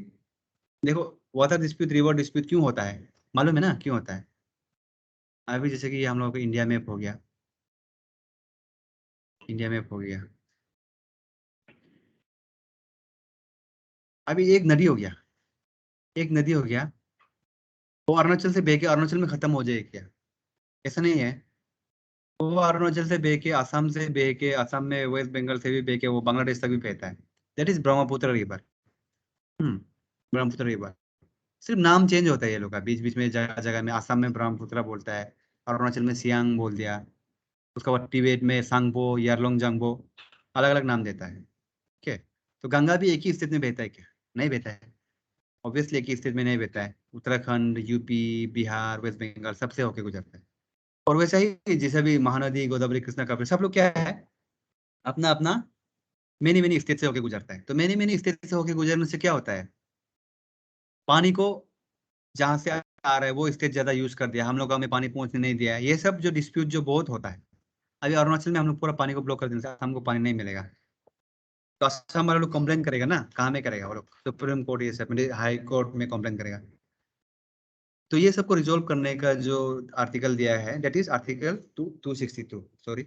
देखो वाटर डिस्प्यूट रिवर डिस्प्यूट क्यों होता है मालूम है ना, क्यों होता है? अभी जैसे कि हम लोगों को इंडिया मैप हो गया, इंडिया मैप हो गया, अभी एक नदी हो गया, एक नदी हो गया, वो अरुणाचल से बह के अरुणाचल में खत्म हो जाए क्या? ऐसा नहीं है, वो अरुणाचल से बह के असम से बह के, असम में वेस्ट बंगाल से भी बह के वो बांग्लादेश तक भी बहता है। That is Brahmaputra river. Brahmaputra river, सिर्फ नाम चेंज होता है ये लोग का, बीच बीच में जगह जगह में। असम में ब्रह्मपुत्र बोलता है, अरुणाचल में सियांग बोल दिया, उसका बाद टिबेट में सांगपो, यारलोंग जांगपो, अलग अलग नाम देता है। ठीक है, तो गंगा भी एक ही स्टेट में बहता है क्या? नहीं बहता है, ऑब्वियसली एक ही स्टेट में नहीं बहता है। उत्तराखंड, यूपी, बिहार, वेस्ट बंगाल सबसे होके गुजरता है। और वैसा ही जैसे भी महानदी, गोदावरी, कृष्णा, कावेरी, सब लोग क्या है अपना अपना मेनी स्टेट से होके गुजरता है। तो मेनी स्टेट से होके गुजरने से क्या होता है, पानी को जहाँ से आ रहा है वो स्टेट ज्यादा यूज कर दिया, हम लोग हमें पानी पहुंचने नहीं दिया। ये सब जो डिस्प्यूट जो बहुत होता है, अभी अरुणाचल में हम लोग पूरा पानी को ब्लॉक कर देंगे, हमको पानी नहीं मिलेगा, तो असम वाला लोग कंप्लेन करेगा ना, कहाँ में करेगा वो लोग? सुप्रीम कोर्ट, ये सब हाई कोर्ट में कंप्लेन करेगा। तो ये सबको रिजोल्व करने का जो आर्टिकल दिया है दैट इज आर्टिकल 262। सॉरी,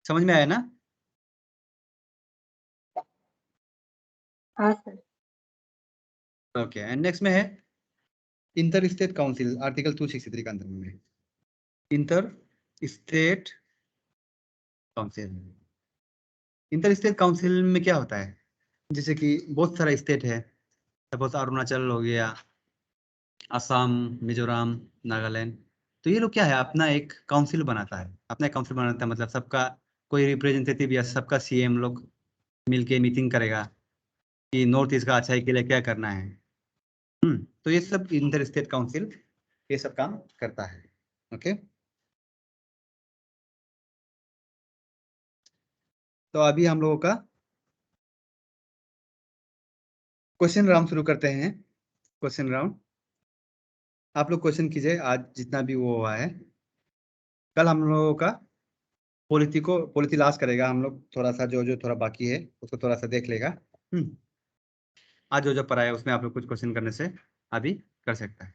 समझ में आया ना? हाँ सर। ओके, एंड नेक्स्ट में है इंटर स्टेट काउंसिल, आर्टिकल 263 का अंदर में inter state council. Inter state council में क्या होता है, जैसे कि बहुत सारा स्टेट है, सपोज अरुणाचल हो गया, असम, मिजोरम, नागालैंड, तो ये लोग क्या है अपना एक काउंसिल बनाता है, अपना एक काउंसिल बनाता है, मतलब सबका कोई रिप्रेजेंटेटिव या सबका सीएम लोग मिलके मीटिंग करेगा कि नॉर्थ ईस्ट का अच्छाई के लिए क्या करना है। तो ये सब इंटर स्टेट काउंसिल ये सब काम करता है। ओके, तो अभी हम लोगों का क्वेश्चन राउंड शुरू करते हैं। क्वेश्चन राउंड, आप लोग क्वेश्चन कीजिए आज जितना भी वो हुआ है। कल हम लोगों का पॉलिटी लास्ट करेगा, हम लोग थोड़ा सा जो जो थोड़ा बाकी है उसको थोड़ा सा देख लेगा। आज जो जो पढ़ाया उसमें आप लोग कुछ क्वेश्चन करने से अभी कर सकता है।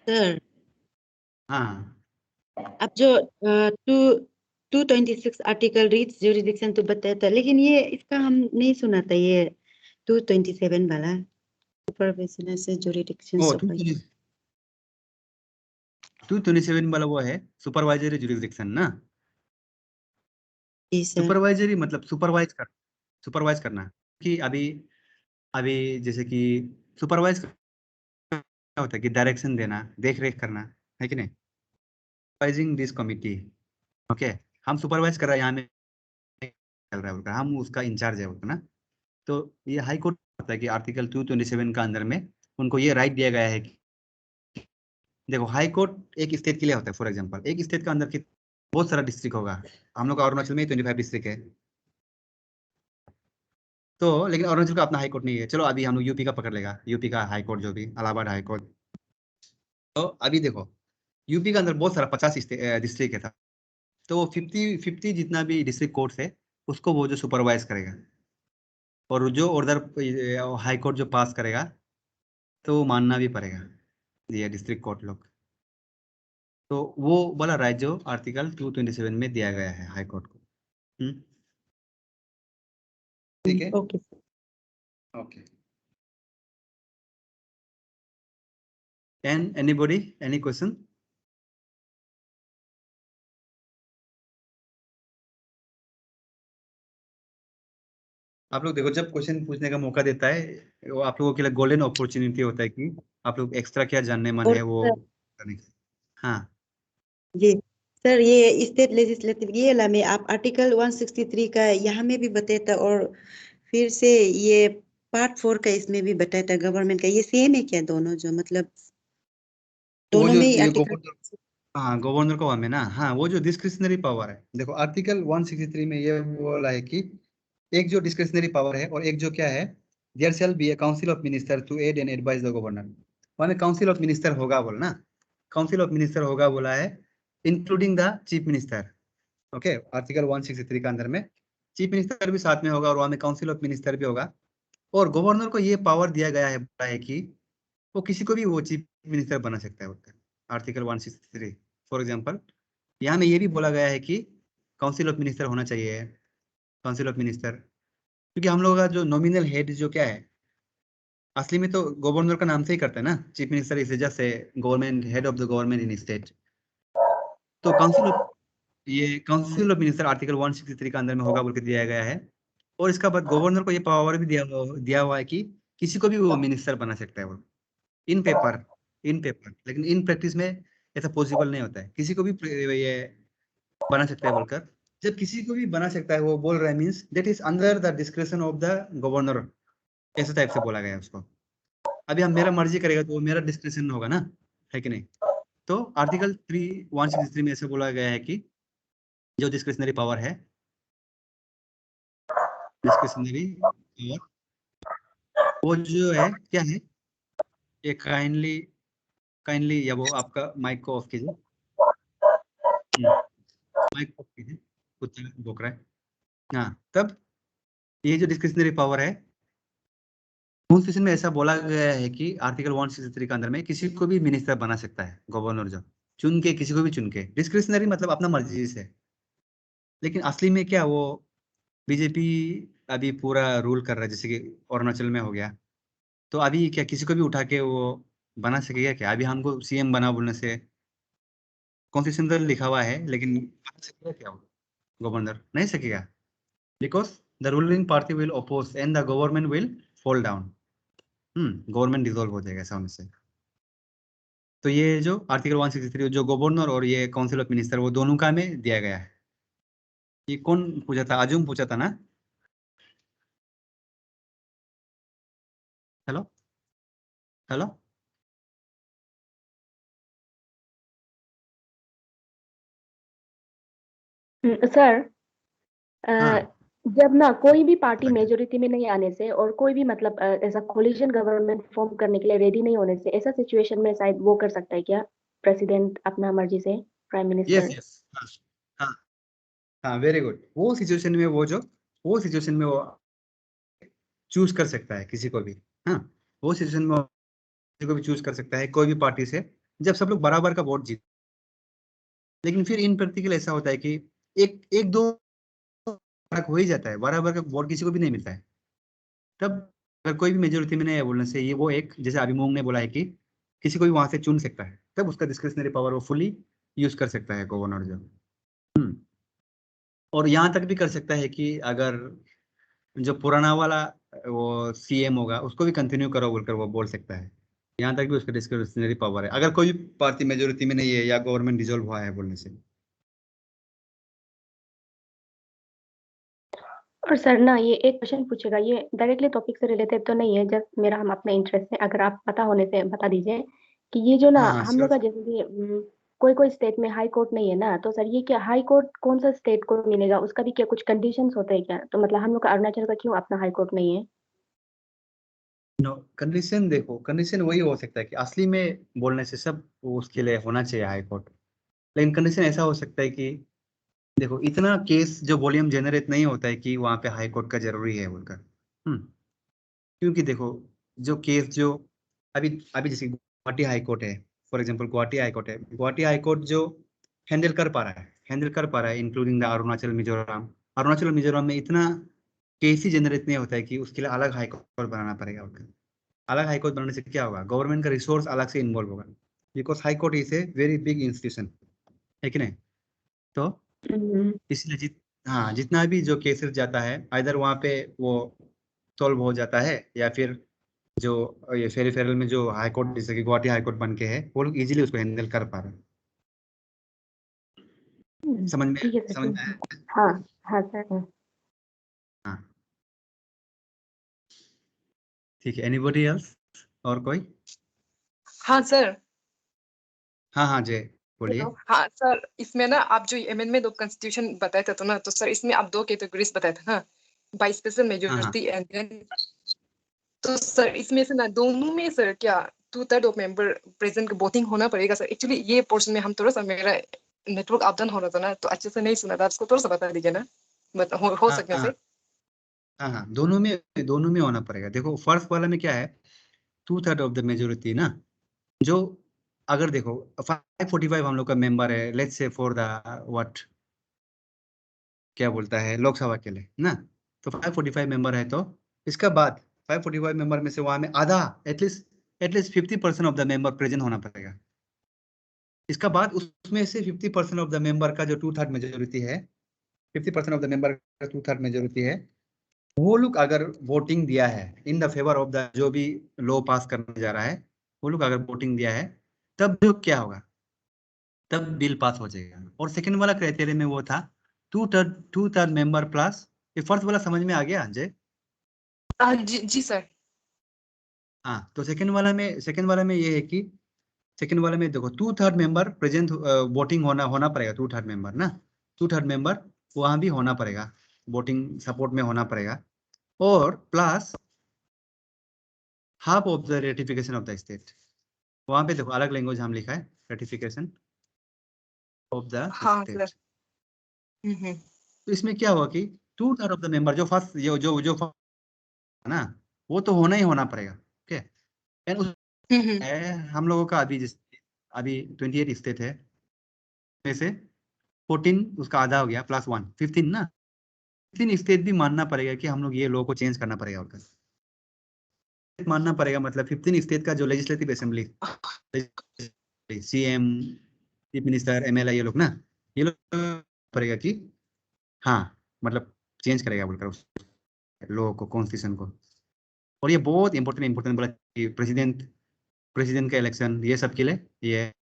सर हाँ, अब जो 226 आर्टिकल रीच ज्यूरिडिक्शन तो बताया था, लेकिन ये इसका हम नहीं सुना था, ये 227 वाला Supervision से jurisdiction वो supervision. 227 वाला वो है सुपरवाइजरी जुरिसडिक्शन ना। जी सर. सुपरवाइजरी मतलब सुपरवाइज करना कि अभी अभी जैसे कि सुपरवाइज क्या होता है कि डायरेक्शन देना, देख रेख करना, है कि नहीं? सुपरवाइजिंग दिस कमिटी, ओके, हम सुपरवाइज कर रहे हैं, यहाँ में चल रहा है बोलकर हम उसका इंचार्ज है बोलकर ना। तो ये हाई कोर्ट है कि आर्टिकल 227 का अंदर में उनको ये राइट दिया गया है कि देखो हाई कोर्ट एक स्टेट के लिए होता है। फॉर एग्जांपल एक स्टेट का अंदर की बहुत सारा डिस्ट्रिक्ट होगा। हम लोग का अरुणाचल में 25 डिस्ट्रिक्ट है, तो लेकिन अरुणाचल का अपना हाई कोर्ट नहीं है। चलो अभी हम लोग यूपी का पकड़ लेगा, यूपी का हाई कोर्ट जो भी इलाहाबाद हाई कोर्ट। तो अभी देखो यूपी के अंदर बहुत सारा 50 डिस्ट्रिक्ट है था, तो वो 50 जितना भी डिस्ट्रिक्ट कोर्ट है उसको वो जो सुपरवाइज करेगा, और जो ऑर्डर हाई कोर्ट जो पास करेगा तो वो मानना भी पड़ेगा ये डिस्ट्रिक्ट कोर्ट लोग। तो वो वाला राइट जो आर्टिकल 227 में दिया गया है हाई कोर्ट को। ठीक है, okay okay. And anybody any question? आप लोग देखो जब क्वेश्चन पूछने का मौका देता है वो आप लोगों के लिए गोल्डन अपॉर्चुनिटी होता है कि आप लोग एक्स्ट्रा क्या जानने मन और है वो सर, करने का। हाँ जी सर, ये स्टेट लेजिस्लेटिव ये ला में आप आर्टिकल 163 का यहाँ में भी बताया था, और फिर से ये पार्ट 4 का इसमें भी बताया था गवर्नमेंट का। ये सेम है क्या दोनों, जो मतलब वो दोनों जो में ही ये आर्टिकल? गवर्नर, हाँ गवर्नर को हमें ना, हाँ वो जो डिस्क्रिशनरी पावर है, देखो आर्टिकल 163 में ये बोला है कि एक जो डिस्क्रिशनरी पावर है और एक जो क्या है, there shall be a council of minister to aid and advise the governor. वहाँ काउंसिल ऑफ मिनिस्टर होगा बोला ना, काउंसिल ऑफ मिनिस्टर होगा बोला है including the chief minister. Okay, article 163 के अंदर में चीफ मिनिस्टर भी साथ में होगा और वहाँ में काउंसिल ऑफ मिनिस्टर भी होगा। और गवर्नर को ये पावर दिया गया है बोला है कि वो किसी को भी वो चीफ मिनिस्टर बना सकता है बोलते हैं आर्टिकल 163। फॉर एग्जांपल यहाँ में ये भी बोला गया है कि काउंसिल ऑफ मिनिस्टर होना चाहिए, काउंसिल ऑफ मिनिस्टर, क्योंकि हम लोगों का जो नॉमिनल हेड जो क्या है असली में तो गवर्नर का नाम से ही करता है ना, chief minister is just a government head of the government in state. तो काउंसिल ऑफ मिनिस्टर आर्टिकल 163 का अंदर में होगा बोल के दिया गया है। और इसका बाद गवर्नर को ये पावर भी दिया हुआ है कि किसी को भी वो मिनिस्टर बना सकता है वो इन पेपर, लेकिन इन प्रैक्टिस में ऐसा पॉसिबल नहीं होता है। किसी को भी ये बना सकता है बोलकर, जब किसी को भी बना सकता है वो बोल रहा है means that is under the description of the governor, ऐसे टाइप से बोला गया है उसको। अभी हम मेरा मर्जी करेगा तो वो मेरा डिस्क्रिप्शन होगा ना, है कि नहीं? तो आर्टिकल 163 में ऐसे बोला गया है कि जो डिस्क्रिशनरी पावर है, डिस्क्रिशनरी पावर वो जो है क्या है, ये काइंडली या वो आपका माइक को ऑफ कीजिए, माइक ऑफ कीजिए, कुत्ता भौंक रहा है। हाँ, तब ये जो डिस्क्रिशनरी पावर है कॉन्स्टिट्यूशन में ऐसा बोला गया है कि आर्टिकल 163 के अंदर में किसी को भी मिनिस्टर बना सकता है गवर्नर, जो चुन के किसी को भी चुन के, डिस्क्रिशनरी मतलब अपना मर्जी से। लेकिन असली में क्या वो बीजेपी अभी पूरा रूल कर रहा है, जैसे कि अरुणाचल में हो गया, तो अभी क्या किसी को भी उठा के वो बना सकेगा क्या? अभी हमको सीएम बना बोलने से कॉन्स्टिट्यूशन तो लिखा हुआ है, लेकिन बना सकेगा क्या वो गवर्नर? नहीं सकेगा, because the ruling party will oppose and the government will fall down. Government dissolve हो जाएगा ऐसा होने से। तो ये जो आर्टिकल 163 जो गवर्नर और ये काउंसिल ऑफ मिनिस्टर वो दोनों का में दिया गया है। ये कौन पूछा था? आजुम पूछा था ना? हेलो हेलो सर, हाँ जब ना कोई भी पार्टी बताइए। मेजोरिटी में नहीं आने से और कोई भी मतलब ऐसा कोलिशन गवर्नमेंट फॉर्म करने के लिए रेडी नहीं होने से, ऐसा सिचुएशन में शायद वो कर सकता है क्या प्रेसिडेंट अपना मर्जी से, प्राइम यस मिनिस्टर? यस, हाँ हाँ, वेरी गुड। वो सिचुएशन में वो सिचुएशन में वो चूज कर सकता है किसी को भी। हाँ, वो सिचुएशन में वो किसी को भी चूज कर सकता है कोई भी पार्टी से, जब सब लोग बराबर का वोट जीत। लेकिन फिर इन प्रैक्टिकल ऐसा होता है कि एक एक दो फर्क हो ही जाता है, बराबर का वोट किसी को भी नहीं मिलता है। तब अगर कोई भी मेजोरिटी में नहीं है बोलने से, ये वो एक जैसे अभिमोग ने बोला है कि किसी को भी वहां से चुन सकता है, तब उसका डिस्क्रिशनरी पावर वो फुली यूज कर सकता है गवर्नर जो। और यहाँ तक भी कर सकता है कि अगर जो पुराना वाला वो सीएम होगा उसको भी कंटिन्यू करो बोलकर वो बोल सकता है। यहाँ तक भी उसका डिस्क्रिशनरी पावर है अगर कोई पार्टी मेजोरिटी में नहीं है या गवर्नमेंट डिसॉल्व हुआ है बोलने से। और सर ना ये एक क्वेश्चन पूछेगा, ये डायरेक्टली टॉपिक से रिलेटेड तो नहीं है, जस्ट मेरा हम अपने इंटरेस्ट से, अगर आप पता होने से बता दीजिए कि ये जो ना हाँ हाँ हम लोग का श्योर। जैसे कि कोई कोई स्टेट में हाई कोर्ट नहीं है ना, तो सर ये क्या हाई कोर्ट कौन सा स्टेट को मिलेगा, उसका भी क्या कुछ कंडीशंस होते हैं क्या? तो मतलब हम लोग का अरुणाचल का क्यों अपना हाई कोर्ट नहीं है? नो कंडीशन, देखो कंडीशन वही हो सकता है कि असली में बोलने से सब वो उसके लिए होना चाहिए हाई कोर्ट, लेकिन कंडीशन ऐसा हो सकता है कि देखो इतना केस जो वॉल्यूम जनरेट नहीं होता है कि वहाँ पे हाई कोर्ट का जरूरी है बोलकर। क्योंकि देखो जो केस जो अभी अभी जैसे गुवाहाटी हाई कोर्ट है, for example Guwahati high court है, गुवाहाटी हाई कोर्ट जो हैंडल कर पा रहा है इंक्लूडिंग द अरुणाचल मिजोरम। अरुणाचल मिजोरम में इतना केस ही जनरेट नहीं होता है कि उसके लिए अलग हाई कोर्ट बनाना पड़ेगा उनका। अलग हाई कोर्ट बनाने से क्या होगा, गवर्नमेंट का रिसोर्स अलग से इन्वॉल्व होगा, because high court is a very big institution, है कि नहीं? तो हम्म, इसलिए हाँ जितना भी जो केसेस जाता है इधर वहाँ पे वो सॉल्व हो जाता है, या फिर जो ये फेरिफेरल में जो हाई कोर्ट जैसे कि गुवाहाटी हाई कोर्ट बन के है वो लोग इजीली उसको हैंडल कर पा रहे हैं। समझ में ठीक है सर, समझ में ठीक है। आया? हाँ हाँ सर। हाँ ठीक है, एनीबॉडी एल्स और कोई? हाँ सर। हाँ हाँ जय बोलिए। हेलो। हाँ सर, इसमें ना आप जो अमेंडमेंट ऑफ कॉन्स्टिट्यूशन बताए थे तो ना, तो सर इसमें आप 2 कैटेगरीज बताए थे ना, बाई स्पेशल हाँ हाँ मेजोरिटी एंड देन, तो सर इसमें से ना दोनों में सर क्या 2/3 ऑफ मेंबर प्रेजेंट वोटिंग होना पड़ेगा सर? एक्चुअली ये पोर्शन में हम थोड़ा सा, मेरा नेटवर्क अप डाउन हो रहा था ना, तो अच्छे से नहीं सुना था, उसको थोड़ा सा बता दीजिए ना, हो हाँ सकने हाँ से। हाँ हाँ दोनों में होना पड़ेगा। देखो फर्स्ट वाला में क्या है, 2/3 ऑफ द मेजोरिटी ना, जो अगर देखो 545 हम लोग का मेंबर है, let's say for the what क्या बोलता है लोकसभा के लिए ना, तो 545 मेंबर है, तो इसका बाद 545 मेंबर में से वहां में आधा at least 50% of the member present होना पड़ेगा। इसका बाद उसमें से 50% ऑफ द मेंबर का जो 2/3 मेजोरिटी है, 50% ऑफ द मेंबर का 2/3 मेजोरिटी है, वो लोग अगर वोटिंग दिया है in the favour of the जो भी लॉ पास करने जा रहा है, वो लोग अगर वोटिंग दिया है, तब जो क्या होगा, तब बिल पास हो जाएगा। और सेकंड वाला क्राइटेरिया में वो था 2/3 मेंबर प्लस। ये फर्स्ट वाला समझ में आ गया जय? जी जी सर। हाँ तो सेकंड वाला में ये है कि सेकंड वाले में देखो 2/3 मेंबर प्रेजेंट वोटिंग होना पड़ेगा, 2/3 मेंबर ना, 2/3 मेंबर वहां भी होना पड़ेगा, वोटिंग सपोर्ट में होना पड़ेगा, और plus half of the ratification of the state. वहां पे देखो अलग लैंग्वेज हम लिखा है, रेटिफिकेशन ऑफ द हाँ सर। स्टेट। तो इसमें क्या हुआ कि 2/3 ऑफ द मेंबर जो फर्स्ट जो ना, वो तो होना ही होना पड़ेगा। ओके, एंड उस है हम लोगों का अभी 28 स्टेट है, में से 14 उसका आधा हो गया, प्लस 1 15 ना, 15 स्टेट भी मानना पड़ेगा कि हम लोग ये लॉ को चेंज करना पड़ेगा उनका, मानना पड़ेगा। मतलब 15 स्टेट का जो legislative assembly, CM, chief minister, MLA, ये लोग ना, ये लोग पड़ेगा कि हाँ मतलब चेंज करेगा बोलकर उस लॉ को, कॉन्स्टिट्यूशन को। और ये बहुत इंपॉर्टेंट बोला कि प्रेसिडेंट का इलेक्शन ये सब के लिए ये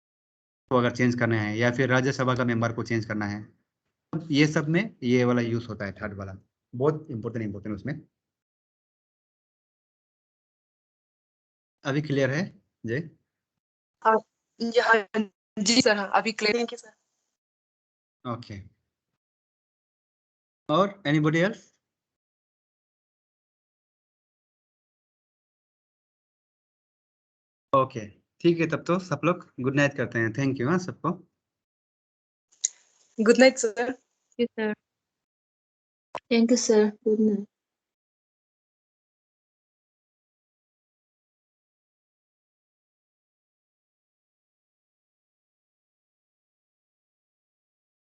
को अगर चेंज करना है, या फिर राज्यसभा का मेंबर को चेंज करना है, ये सब में ये वाला यूज होता है, थर्ड वाला बहुत इंपॉर्टेंट उसमें। अभी क्लियर है जय? आप हाँ जी सर, हाँ अभी clear. Thank you sir. Okay, और एनीबॉडी एल्स? ओके ठीक है, तब तो सब लोग गुड नाइट करते हैं। थैंक यू हाँ सबको। Good night sir. Yes, sir. Thank you, sir. Good night.